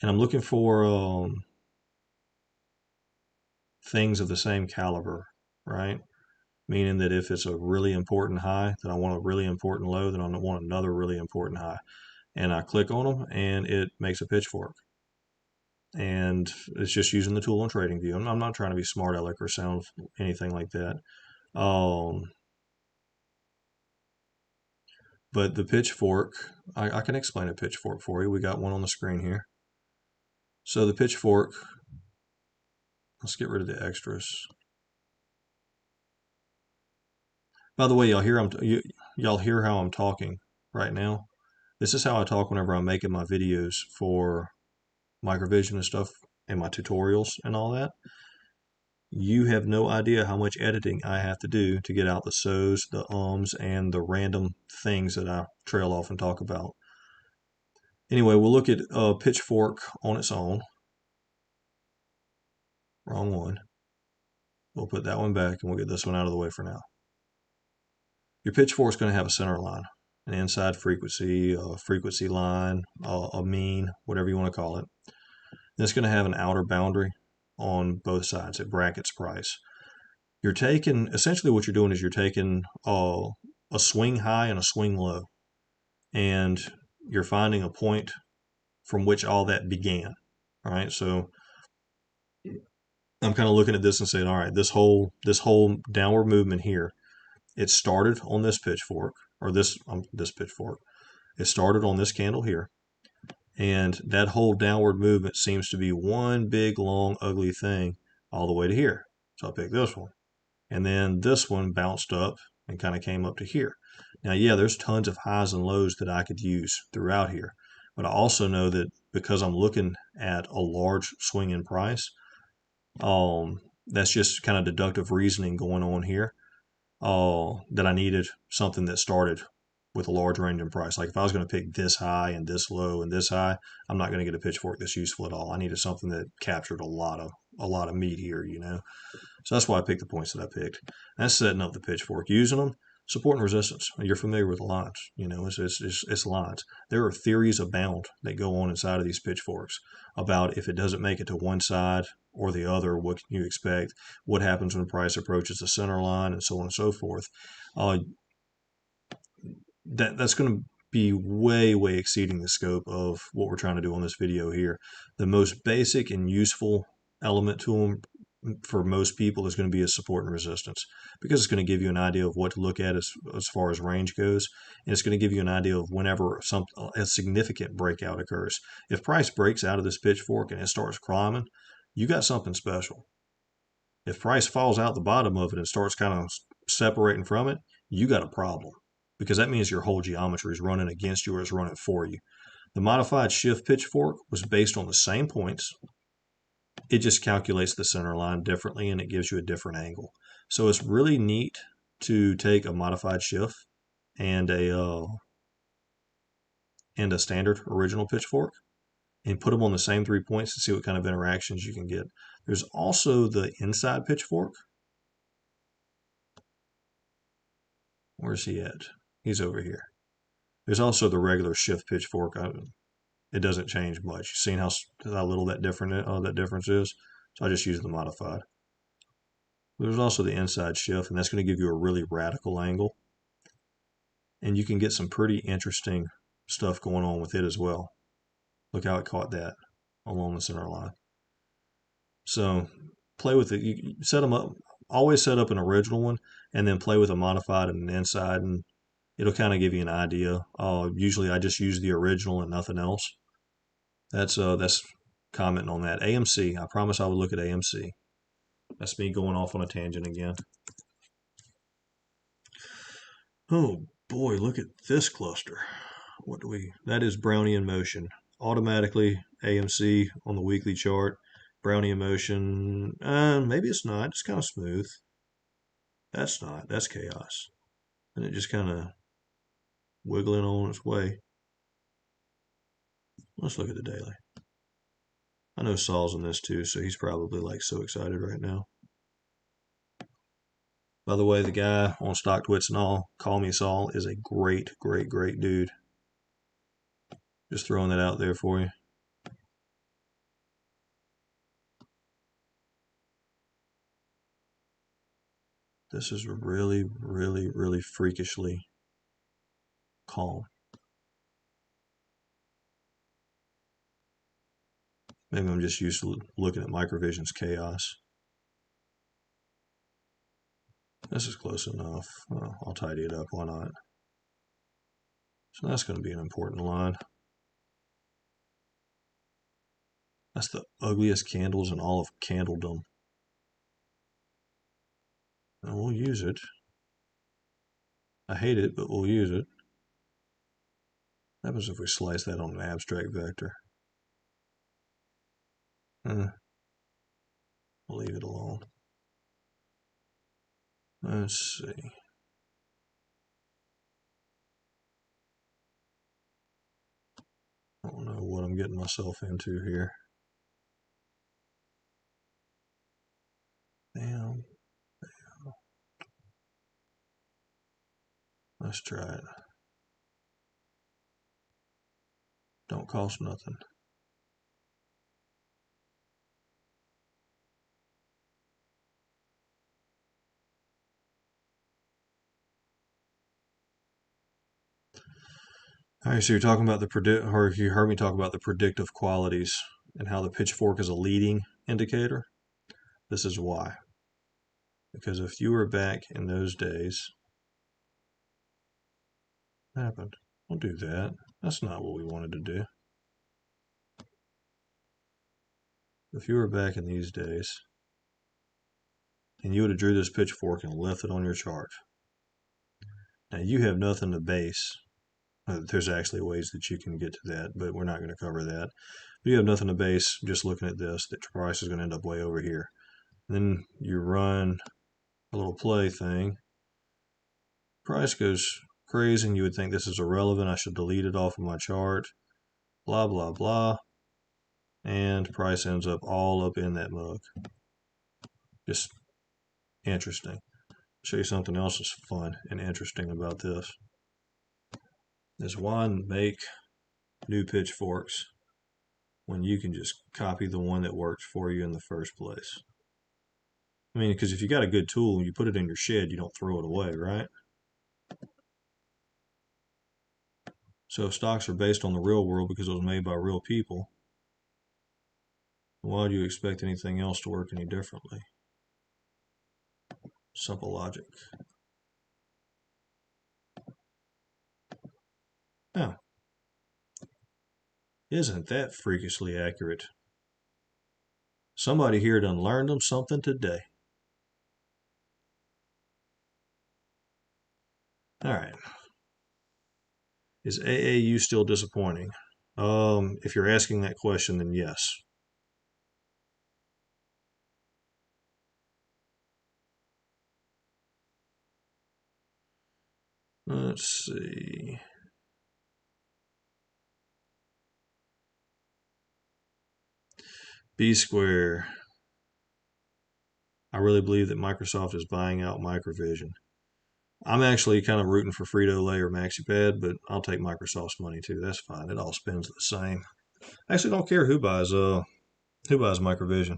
And I'm looking for things of the same caliber, right? Meaning that if it's a really important high, then I want a really important low, then I want another really important high. And I click on them, and it makes a pitchfork. And it's just using the tool on TradingView. I'm not trying to be smart aleck or sound anything like that. But the pitchfork, I can explain a pitchfork for you. We got one on the screen here. So the pitchfork, let's get rid of the extras. By the way, y'all hear how I'm talking right now. This is how I talk whenever I'm making my videos for Microvision and stuff and my tutorials and all that. You have no idea how much editing I have to do to get out the so's, the ums, and the random things that I trail off and talk about. Anyway, we'll look at pitchfork on its own. Wrong one. We'll put that one back and we'll get this one out of the way for now. Your pitchfork is going to have a center line, an inside frequency, a frequency line, a mean, whatever you want to call it. And it's going to have an outer boundary on both sides. It brackets price. You're taking, essentially what you're doing is you're taking a swing high and a swing low, and you're finding a point from which all that began. All right, so I'm kind of looking at this and saying, all right, this whole downward movement here, it started on this pitchfork, or this pitchfork. It started on this candle here, and that whole downward movement seems to be one big, long, ugly thing all the way to here. So I'll pick this one. And then this one bounced up and kind of came up to here. Now, yeah, there's tons of highs and lows that I could use throughout here. But I also know that because I'm looking at a large swing in price, that's just kind of deductive reasoning going on here, that I needed something that started with a large range in price. Like if I was going to pick this high and this low and this high, I'm not going to get a pitchfork that's useful at all. I needed something that captured a lot of meat here, you know. So that's why I picked the points that I picked. That's setting up the pitchfork, using them, support and resistance. You're familiar with the lines, you know. It's lines. There are theories abound that go on inside of these pitchforks about if it doesn't make it to one side or the other, what can you expect? What happens when price approaches the center line, and so on and so forth. That's going to be way exceeding the scope of what we're trying to do on this video here. The most basic and useful element to them for most people is going to be a support and resistance, because it's going to give you an idea of what to look at as far as range goes, and it's going to give you an idea of whenever a significant breakout occurs. If price breaks out of this pitchfork and it starts climbing, you got something special. If price falls out the bottom of it and starts kind of separating from it, you got a problem, because that means your whole geometry is running against you or is running for you. The modified shift pitchfork was based on the same points. It just calculates the center line differently and it gives you a different angle. So it's really neat to take a modified shift and a standard original pitchfork and put them on the same 3 points to see what kind of interactions you can get. There's also the inside pitchfork. Where's he at? He's over here. There's also the regular shift pitchfork. It doesn't change much. You've seen how little that difference is. So I just use the modified. There's also the inside shift, and that's going to give you a really radical angle. And you can get some pretty interesting stuff going on with it as well. Look how it caught that along the center line. So play with it. You set them up. Always set up an original one, and then play with a modified and an inside, and it'll kind of give you an idea. Usually I just use the original and nothing else. That's commenting on that. AMC. I promise I would look at AMC. That's me going off on a tangent again. Oh boy, look at this cluster. That is Brownian motion. Automatically AMC on the weekly chart. Brownian motion, maybe it's not. It's kind of smooth. That's not. That's chaos. And it just kind of wiggling on its way. Let's look at the daily. I know Saul's in this too, so he's probably like so excited right now. By the way, the guy on Stock Twits and all, Call Me Saul, is a great, great, great dude. Just throwing that out there for you. This is really, really, really freakishly calm. Maybe I'm just used to looking at Microvision's chaos. This is close enough. I'll tidy it up. Why not? So that's going to be an important line. That's the ugliest candles in all of candledom. And we'll use it. I hate it, but we'll use it. What happens if we slice that on an abstract vector? We'll leave it alone. Let's see. I don't know what I'm getting myself into here. Damn. Let's try it. Don't cost nothing. All right, so you're talking about you heard me talk about the predictive qualities and how the pitchfork is a leading indicator. This is why. Because if you were back in those days, what happened? Don't do that. That's not what we wanted to do. If you were back in these days, and you would have drew this pitchfork and left it on your chart. Now you have nothing to base. There's actually ways that you can get to that, but we're not going to cover that. But you have nothing to base just looking at this, that your price is going to end up way over here. And then you run a little play thing. Price goes crazy and you would think this is irrelevant. I should delete it off of my chart. Blah, blah, blah. And price ends up all up in that mug. Just interesting. I'll show you something else that's fun and interesting about this. Is why make new pitchforks when you can just copy the one that works for you in the first place? I mean, because if you got a good tool and you put it in your shed, you don't throw it away, right? So if stocks are based on the real world because it was made by real people, why do you expect anything else to work any differently? Simple logic. Now, isn't that freakishly accurate? Somebody here done learned them something today. All right. Is AAU still disappointing? If you're asking that question, then yes. Let's see. B square. I really believe that Microsoft is buying out Microvision. I'm actually kind of rooting for Frito-Lay or MaxiPad, but I'll take Microsoft's money too. That's fine. It all spends the same. I actually don't care who buys Microvision.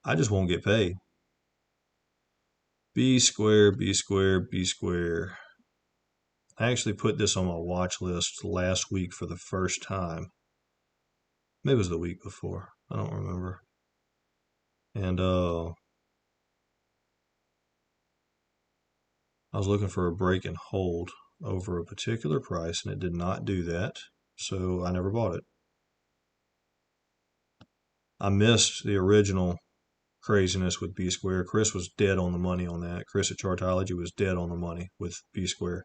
I just won't get paid. B square, B square, B square. I actually put this on my watch list last week for the first time. Maybe it was the week before. I don't remember. And I was looking for a break and hold over a particular price, and it did not do that, so I never bought it. I missed the original craziness with B square. Chris was dead on the money on that. Chris at Chartology was dead on the money with B square,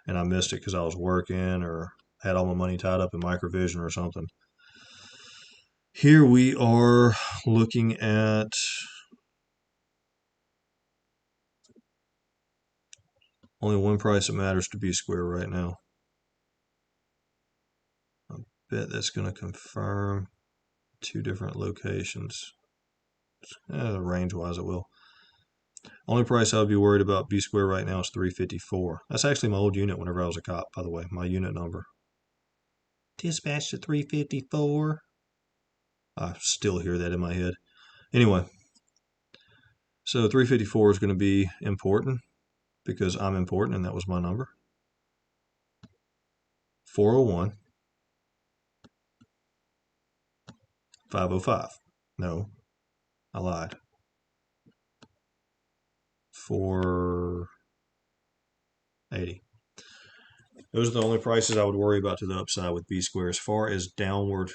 and I missed it because I was working or had all my money tied up in microvision or something. Here we are looking at only one price that matters to B square right now. I bet that's going to confirm two different locations. Range-wise, it will. Only price I would be worried about B square right now is 354. That's actually my old unit whenever I was a cop, by the way, my unit number. Dispatch to 354. I still hear that in my head. Anyway, so 354 is going to be important because I'm important and that was my number. 401. 505. No, I lied. 480. Those are the only prices I would worry about to the upside with B square. As far as downward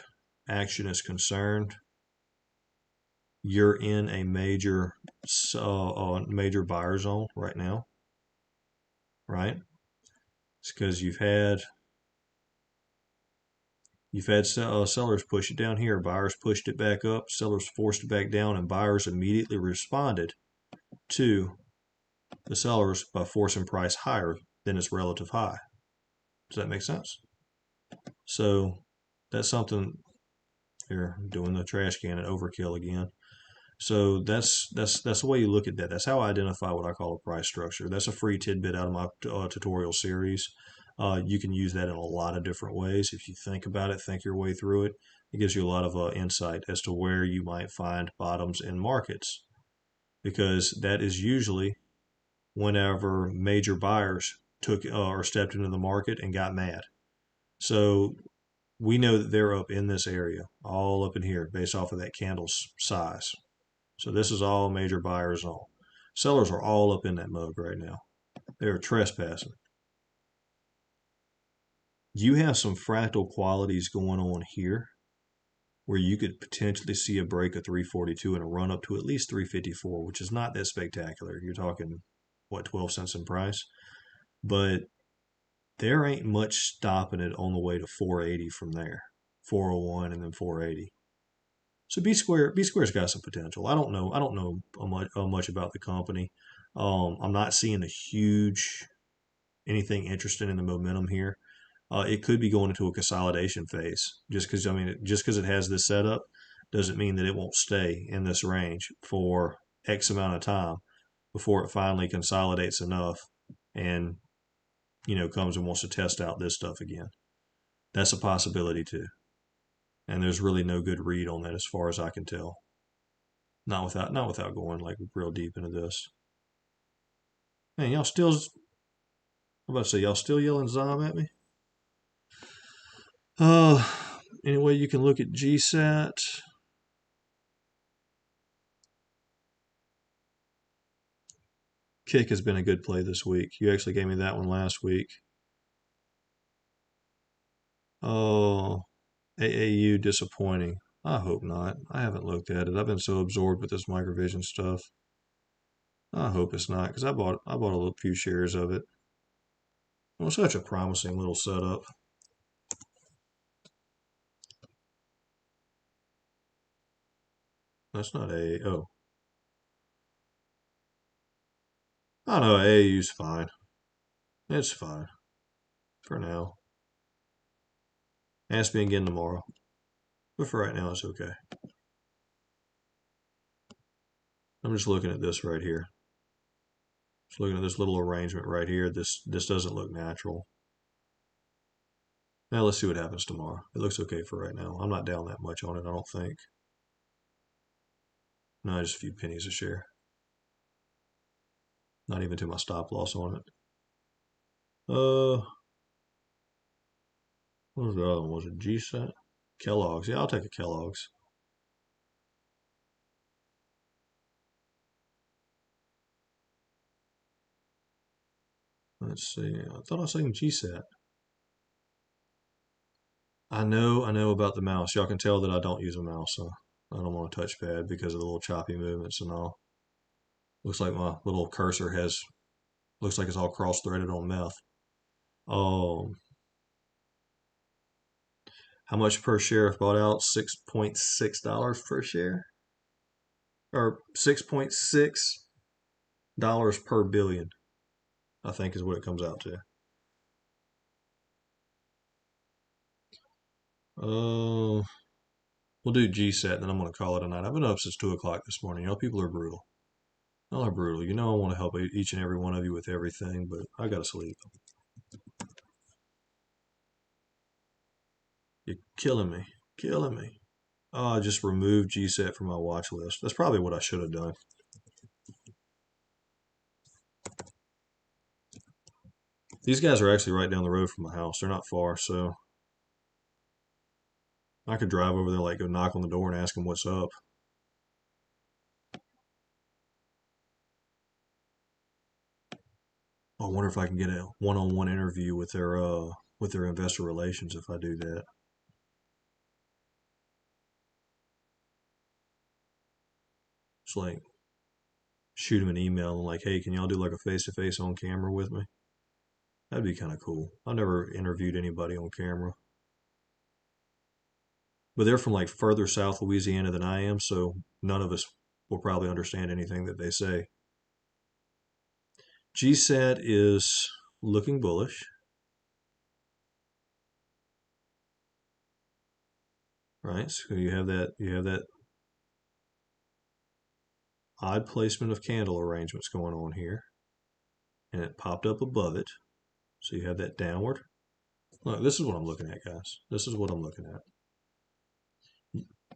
action is concerned, you're in a major buyer zone right now, right? It's because you've had sellers push it down here, buyers pushed it back up, sellers forced it back down, and buyers immediately responded to the sellers by forcing price higher than its relative high. Does that make sense? So that's something here, doing the trash can and overkill again. So that's the way you look at that. That's how I identify what I call a price structure. That's a free tidbit out of my tutorial series. You can use that in a lot of different ways. If you think about it, think your way through it, it gives you a lot of insight as to where you might find bottoms in markets, because that is usually whenever major buyers took or stepped into the market and got mad. So we know that they're up in this area, all up in here, based off of that candle's size. So this is all major buyer zone. Sellers are all up in that mug right now. They're trespassing. You have some fractal qualities going on here where you could potentially see a break of 342 and a run up to at least 354, which is not that spectacular. You're talking, what, 12 cents in price? But there ain't much stopping it on the way to 480 from there. 401 and then 480. So B square's got some potential. I don't know much about the company. I'm not seeing a huge anything interesting in the momentum here. It could be going into a consolidation phase. Just because it has this setup doesn't mean that it won't stay in this range for X amount of time before it finally consolidates enough and comes and wants to test out this stuff again. That's a possibility too. And there's really no good read on that as far as I can tell. Not without going like real deep into this. Man, y'all still, I'm about to say, y'all still yelling Zom at me? Anyway, you can look at GSAT. Kick has been a good play this week. You actually gave me that one last week. Oh, AAU disappointing. I hope not. I haven't looked at it. I've been so absorbed with this microvision stuff. I hope it's not, because I bought a few shares of it. It was such a promising little setup. That's not A. Oh. I know AAU's fine. It's fine. For now. Ask me again tomorrow. But for right now, it's okay. I'm just looking at this right here. Just looking at this little arrangement right here. This doesn't look natural. Now let's see what happens tomorrow. It looks okay for right now. I'm not down that much on it, I don't think. No, just a few pennies a share. Not even to my stop loss on it. What was the other one? Was it G-Set? Kellogg's. Yeah, I'll take a Kellogg's. Let's see. I thought I was saying G-Set. I know about the mouse. Y'all can tell that I don't use a mouse. I don't want a touchpad because of the little choppy movements and all. Looks like my little cursor looks like it's all cross-threaded on meth. Um, how much per share if bought out? $6.6 per share? Or $6.6 per billion, I think is what it comes out to. We'll do G-Set, then I'm going to call it a night. I've been up since 2 o'clock this morning. Y'all people are brutal. Y'all are brutal. You know I want to help each and every one of you with everything, but I got to sleep. You're killing me. Killing me. Oh, I just removed G-Set from my watch list. That's probably what I should have done. These guys are actually right down the road from my house. They're not far, so I could drive over there, like go knock on the door and ask them what's up. I wonder if I can get a one-on-one interview with their investor relations if I do that. It's like shoot them an email and like, hey, can y'all do like a face-to-face on camera with me? That'd be kind of cool. I've never interviewed anybody on camera. But they're from like further south Louisiana than I am, so none of us will probably understand anything that they say. GSAT is looking bullish, right? So you have that odd placement of candle arrangements going on here, and it popped up above it. So you have that downward. Look, this is what I'm looking at, guys. This is what I'm looking at.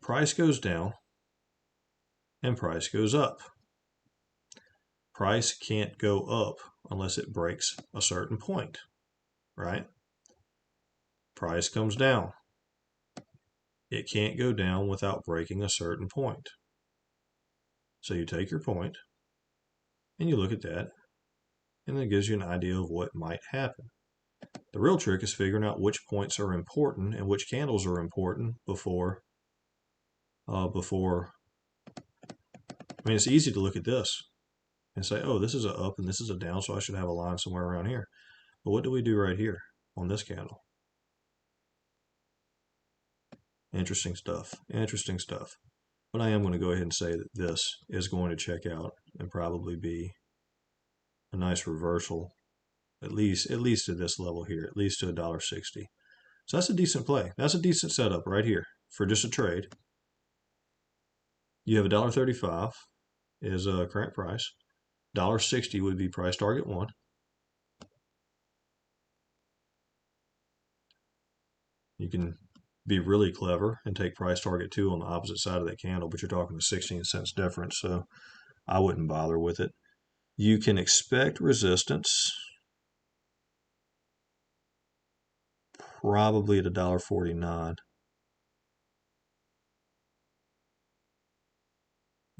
Price goes down and price goes up. Price can't go up unless it breaks a certain point, right? Price comes down. It can't go down without breaking a certain point. So you take your point and you look at that, and it gives you an idea of what might happen. The real trick is figuring out which points are important and which candles are important before. I mean, it's easy to look at this and say, oh, this is a up and this is a down, so I should have a line somewhere around here. But what do we do right here on this candle? Interesting stuff. Interesting stuff. But I am going to go ahead and say that this is going to check out and probably be a nice reversal, at least to this level here, at least to $1.60. So that's a decent play. That's a decent setup right here for just a trade. You have $1.35 is a current price. $1.60 would be price target 1. You can be really clever and take price target 2 on the opposite side of that candle, but you're talking a 16 cents difference, so I wouldn't bother with it. You can expect resistance probably at $1.49.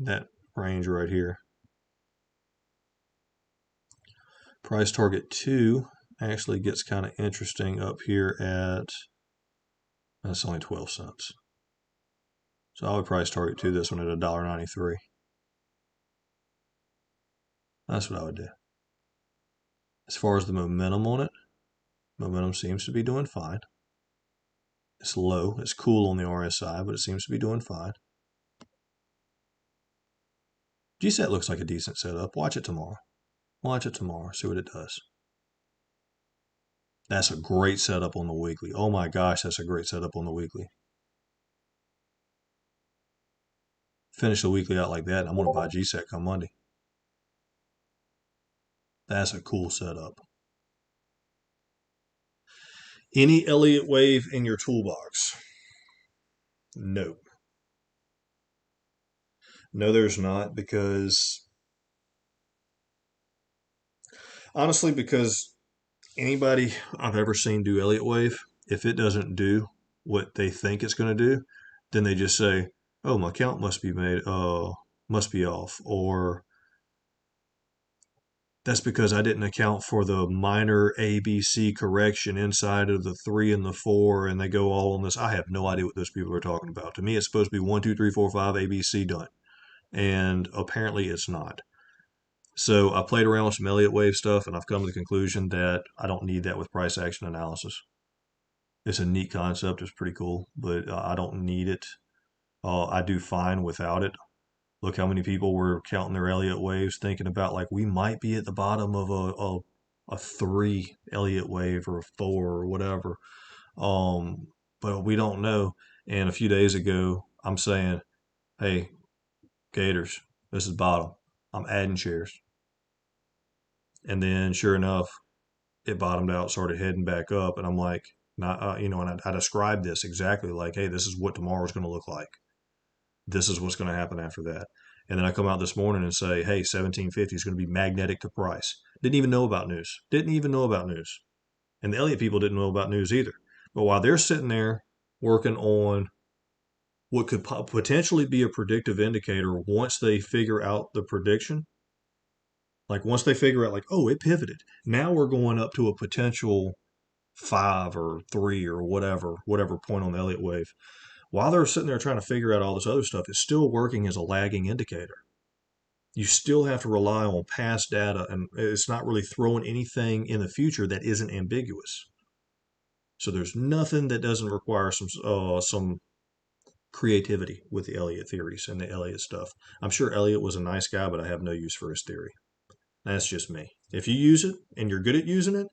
That range right here. Price target 2 actually gets kind of interesting up here at, that's only 12 cents. So I would price target 2 this one at $1.93. That's what I would do. As far as the momentum on it, momentum seems to be doing fine. It's low, it's cool on the RSI, but it seems to be doing fine. GSAT looks like a decent setup. Watch it tomorrow. Watch it tomorrow. See what it does. That's a great setup on the weekly. Oh my gosh, that's a great setup on the weekly. Finish the weekly out like that, and I'm going to buy GSAT come Monday. That's a cool setup. Any Elliott wave in your toolbox? No. No, there's not, because Honestly, because anybody I've ever seen do Elliott Wave, if it doesn't do what they think it's going to do, then they just say, "Oh, my count must be off," or that's because I didn't account for the minor ABC correction inside of the 3 and the 4, and they go all on this. I have no idea what those people are talking about. To me, it's supposed to be 1, 2, 3, 4, 5 ABC done, and apparently it's not. So I played around with some Elliott Wave stuff, and I've come to the conclusion that I don't need that with price action analysis. It's a neat concept. It's pretty cool, but I don't need it. I do fine without it. Look how many people were counting their Elliott waves, thinking about like we might be at the bottom of a 3 Elliott wave or a 4 or whatever. Um, but we don't know. And a few days ago, I'm saying, "Hey, Gators, this is bottom. I'm adding shares." And then, sure enough, it bottomed out, started heading back up, and I'm like, not and I described this exactly like, "Hey, this is what tomorrow's going to look like. This is what's going to happen after that." And then I come out this morning and say, "Hey, 1750 is going to be magnetic to price." Didn't even know about news. Didn't even know about news. And the Elliott people didn't know about news either. But while they're sitting there working on what could potentially be a predictive indicator, once they figure out the prediction, like once they figure out like, "Oh, it pivoted. Now we're going up to a potential 5 or 3 or whatever point on the Elliott wave." While they're sitting there trying to figure out all this other stuff, it's still working as a lagging indicator. You still have to rely on past data, and it's not really throwing anything in the future that isn't ambiguous. So there's nothing that doesn't require some creativity with the Elliott theories and the Elliott stuff. I'm sure Elliott was a nice guy, but I have no use for his theory. That's just me. If you use it and you're good at using it,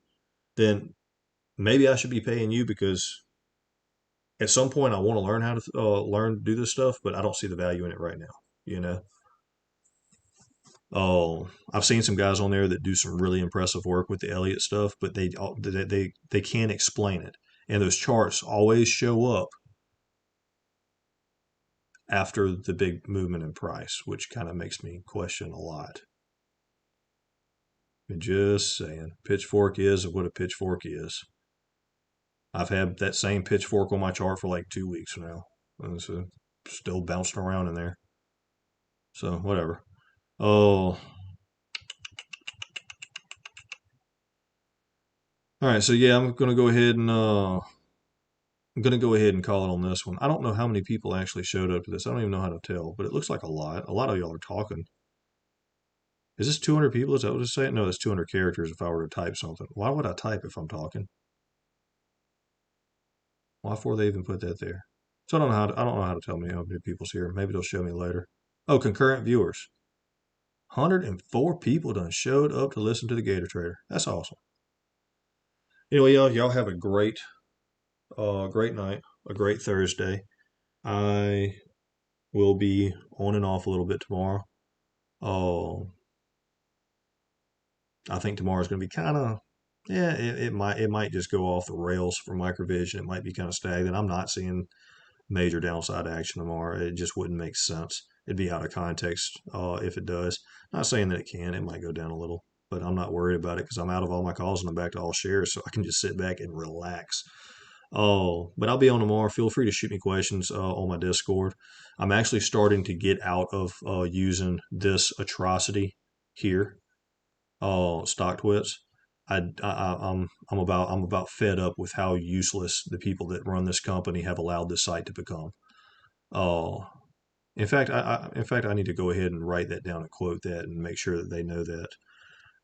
then maybe I should be paying you, because at some point I want to learn how to learn to do this stuff, but I don't see the value in it right now. You know. Oh, I've seen some guys on there that do some really impressive work with the Elliott stuff, but they can't explain it, and those charts always show up after the big movement in price, which kind of makes me question a lot. I'm just saying, Pitchfork is what a pitchfork is. I've had that same pitchfork on my chart for like 2 weeks now, and it's still bouncing around in there. So whatever. Oh, all right. So yeah, I'm gonna go ahead and call it on this one. I don't know how many people actually showed up to this. I don't even know how to tell, but it looks like a lot. A lot of y'all are talking. Is this 200 people? Is that what it's saying? No, it's 200 characters if I were to type something. Why would I type if I'm talking? Why for they even put that there? So I don't know how to tell me how many people's here. Maybe they'll show me later. Oh, concurrent viewers. 104 people done showed up to listen to the Gator Trader. That's awesome. Anyway, y'all have a great night, a great Thursday. I will be on and off a little bit tomorrow. Oh, I think tomorrow's going to be kind of, yeah, it might just go off the rails for microvision. It might be kind of stagnant. I'm not seeing major downside action tomorrow. It just wouldn't make sense. It'd be out of context if it does. Not saying that it can. It might go down a little, but I'm not worried about it because I'm out of all my calls and I'm back to all shares, so I can just sit back and relax. Oh, but I'll be on tomorrow. Feel free to shoot me questions on my Discord. I'm actually starting to get out of using this atrocity here, StockTwits. I'm about fed up with how useless the people that run this company have allowed this site to become. Oh, in fact, I need to go ahead and write that down and quote that and make sure that they know that.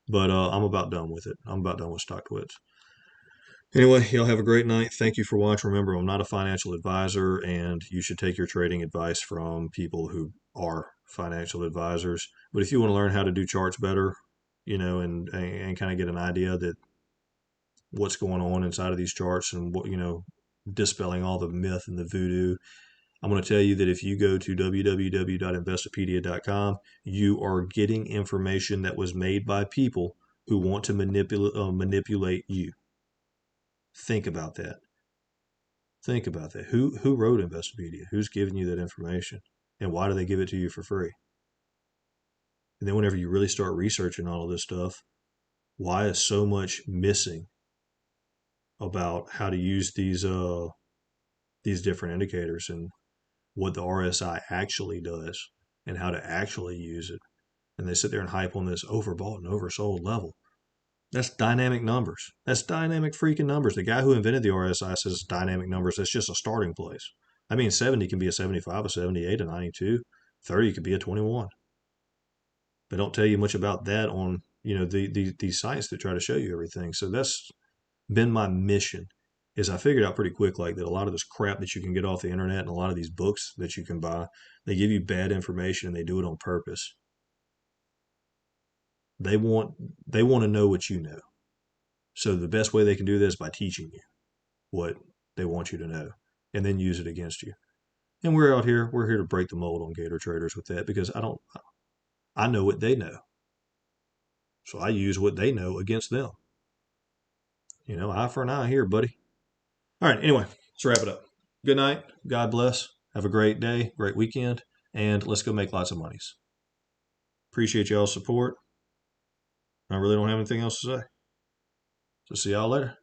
But I'm about done with it. I'm about done with StockTwits. Anyway, y'all have a great night. Thank you for watching. Remember, I'm not a financial advisor, and you should take your trading advice from people who are financial advisors. But if you want to learn how to do charts better, and kind of get an idea that what's going on inside of these charts and dispelling all the myth and the voodoo, I'm going to tell you that if you go to www.investopedia.com, you are getting information that was made by people who want to manipulate you. Think about that. Think about that. Who wrote Investopedia? Who's giving you that information? And why do they give it to you for free? And then whenever you really start researching all of this stuff, Why is so much missing about how to use these different indicators and what the RSI actually does and how to actually use it? And they sit there and hype on this overbought and oversold level. That's dynamic numbers. That's dynamic freaking numbers. The guy who invented the RSI says dynamic numbers. That's just a starting place. I mean, 70 can be a 75, a 78, a 92. 30 could be a 21. They don't tell you much about that on, these sites that try to show you everything. So that's been my mission. Is I figured out pretty quick like that a lot of this crap that you can get off the internet and a lot of these books that you can buy, they give you bad information and they do it on purpose. They want to know what you know. So the best way they can do this is by teaching you what they want you to know and then use it against you. And we're here to break the mold on Gator Traders with that because I know what they know. So I use what they know against them. Eye for an eye here, buddy. All right, anyway, let's wrap it up. Good night. God bless. Have a great day, great weekend, and let's go make lots of monies. Appreciate y'all's support. I really don't have anything else to say. So see y'all later.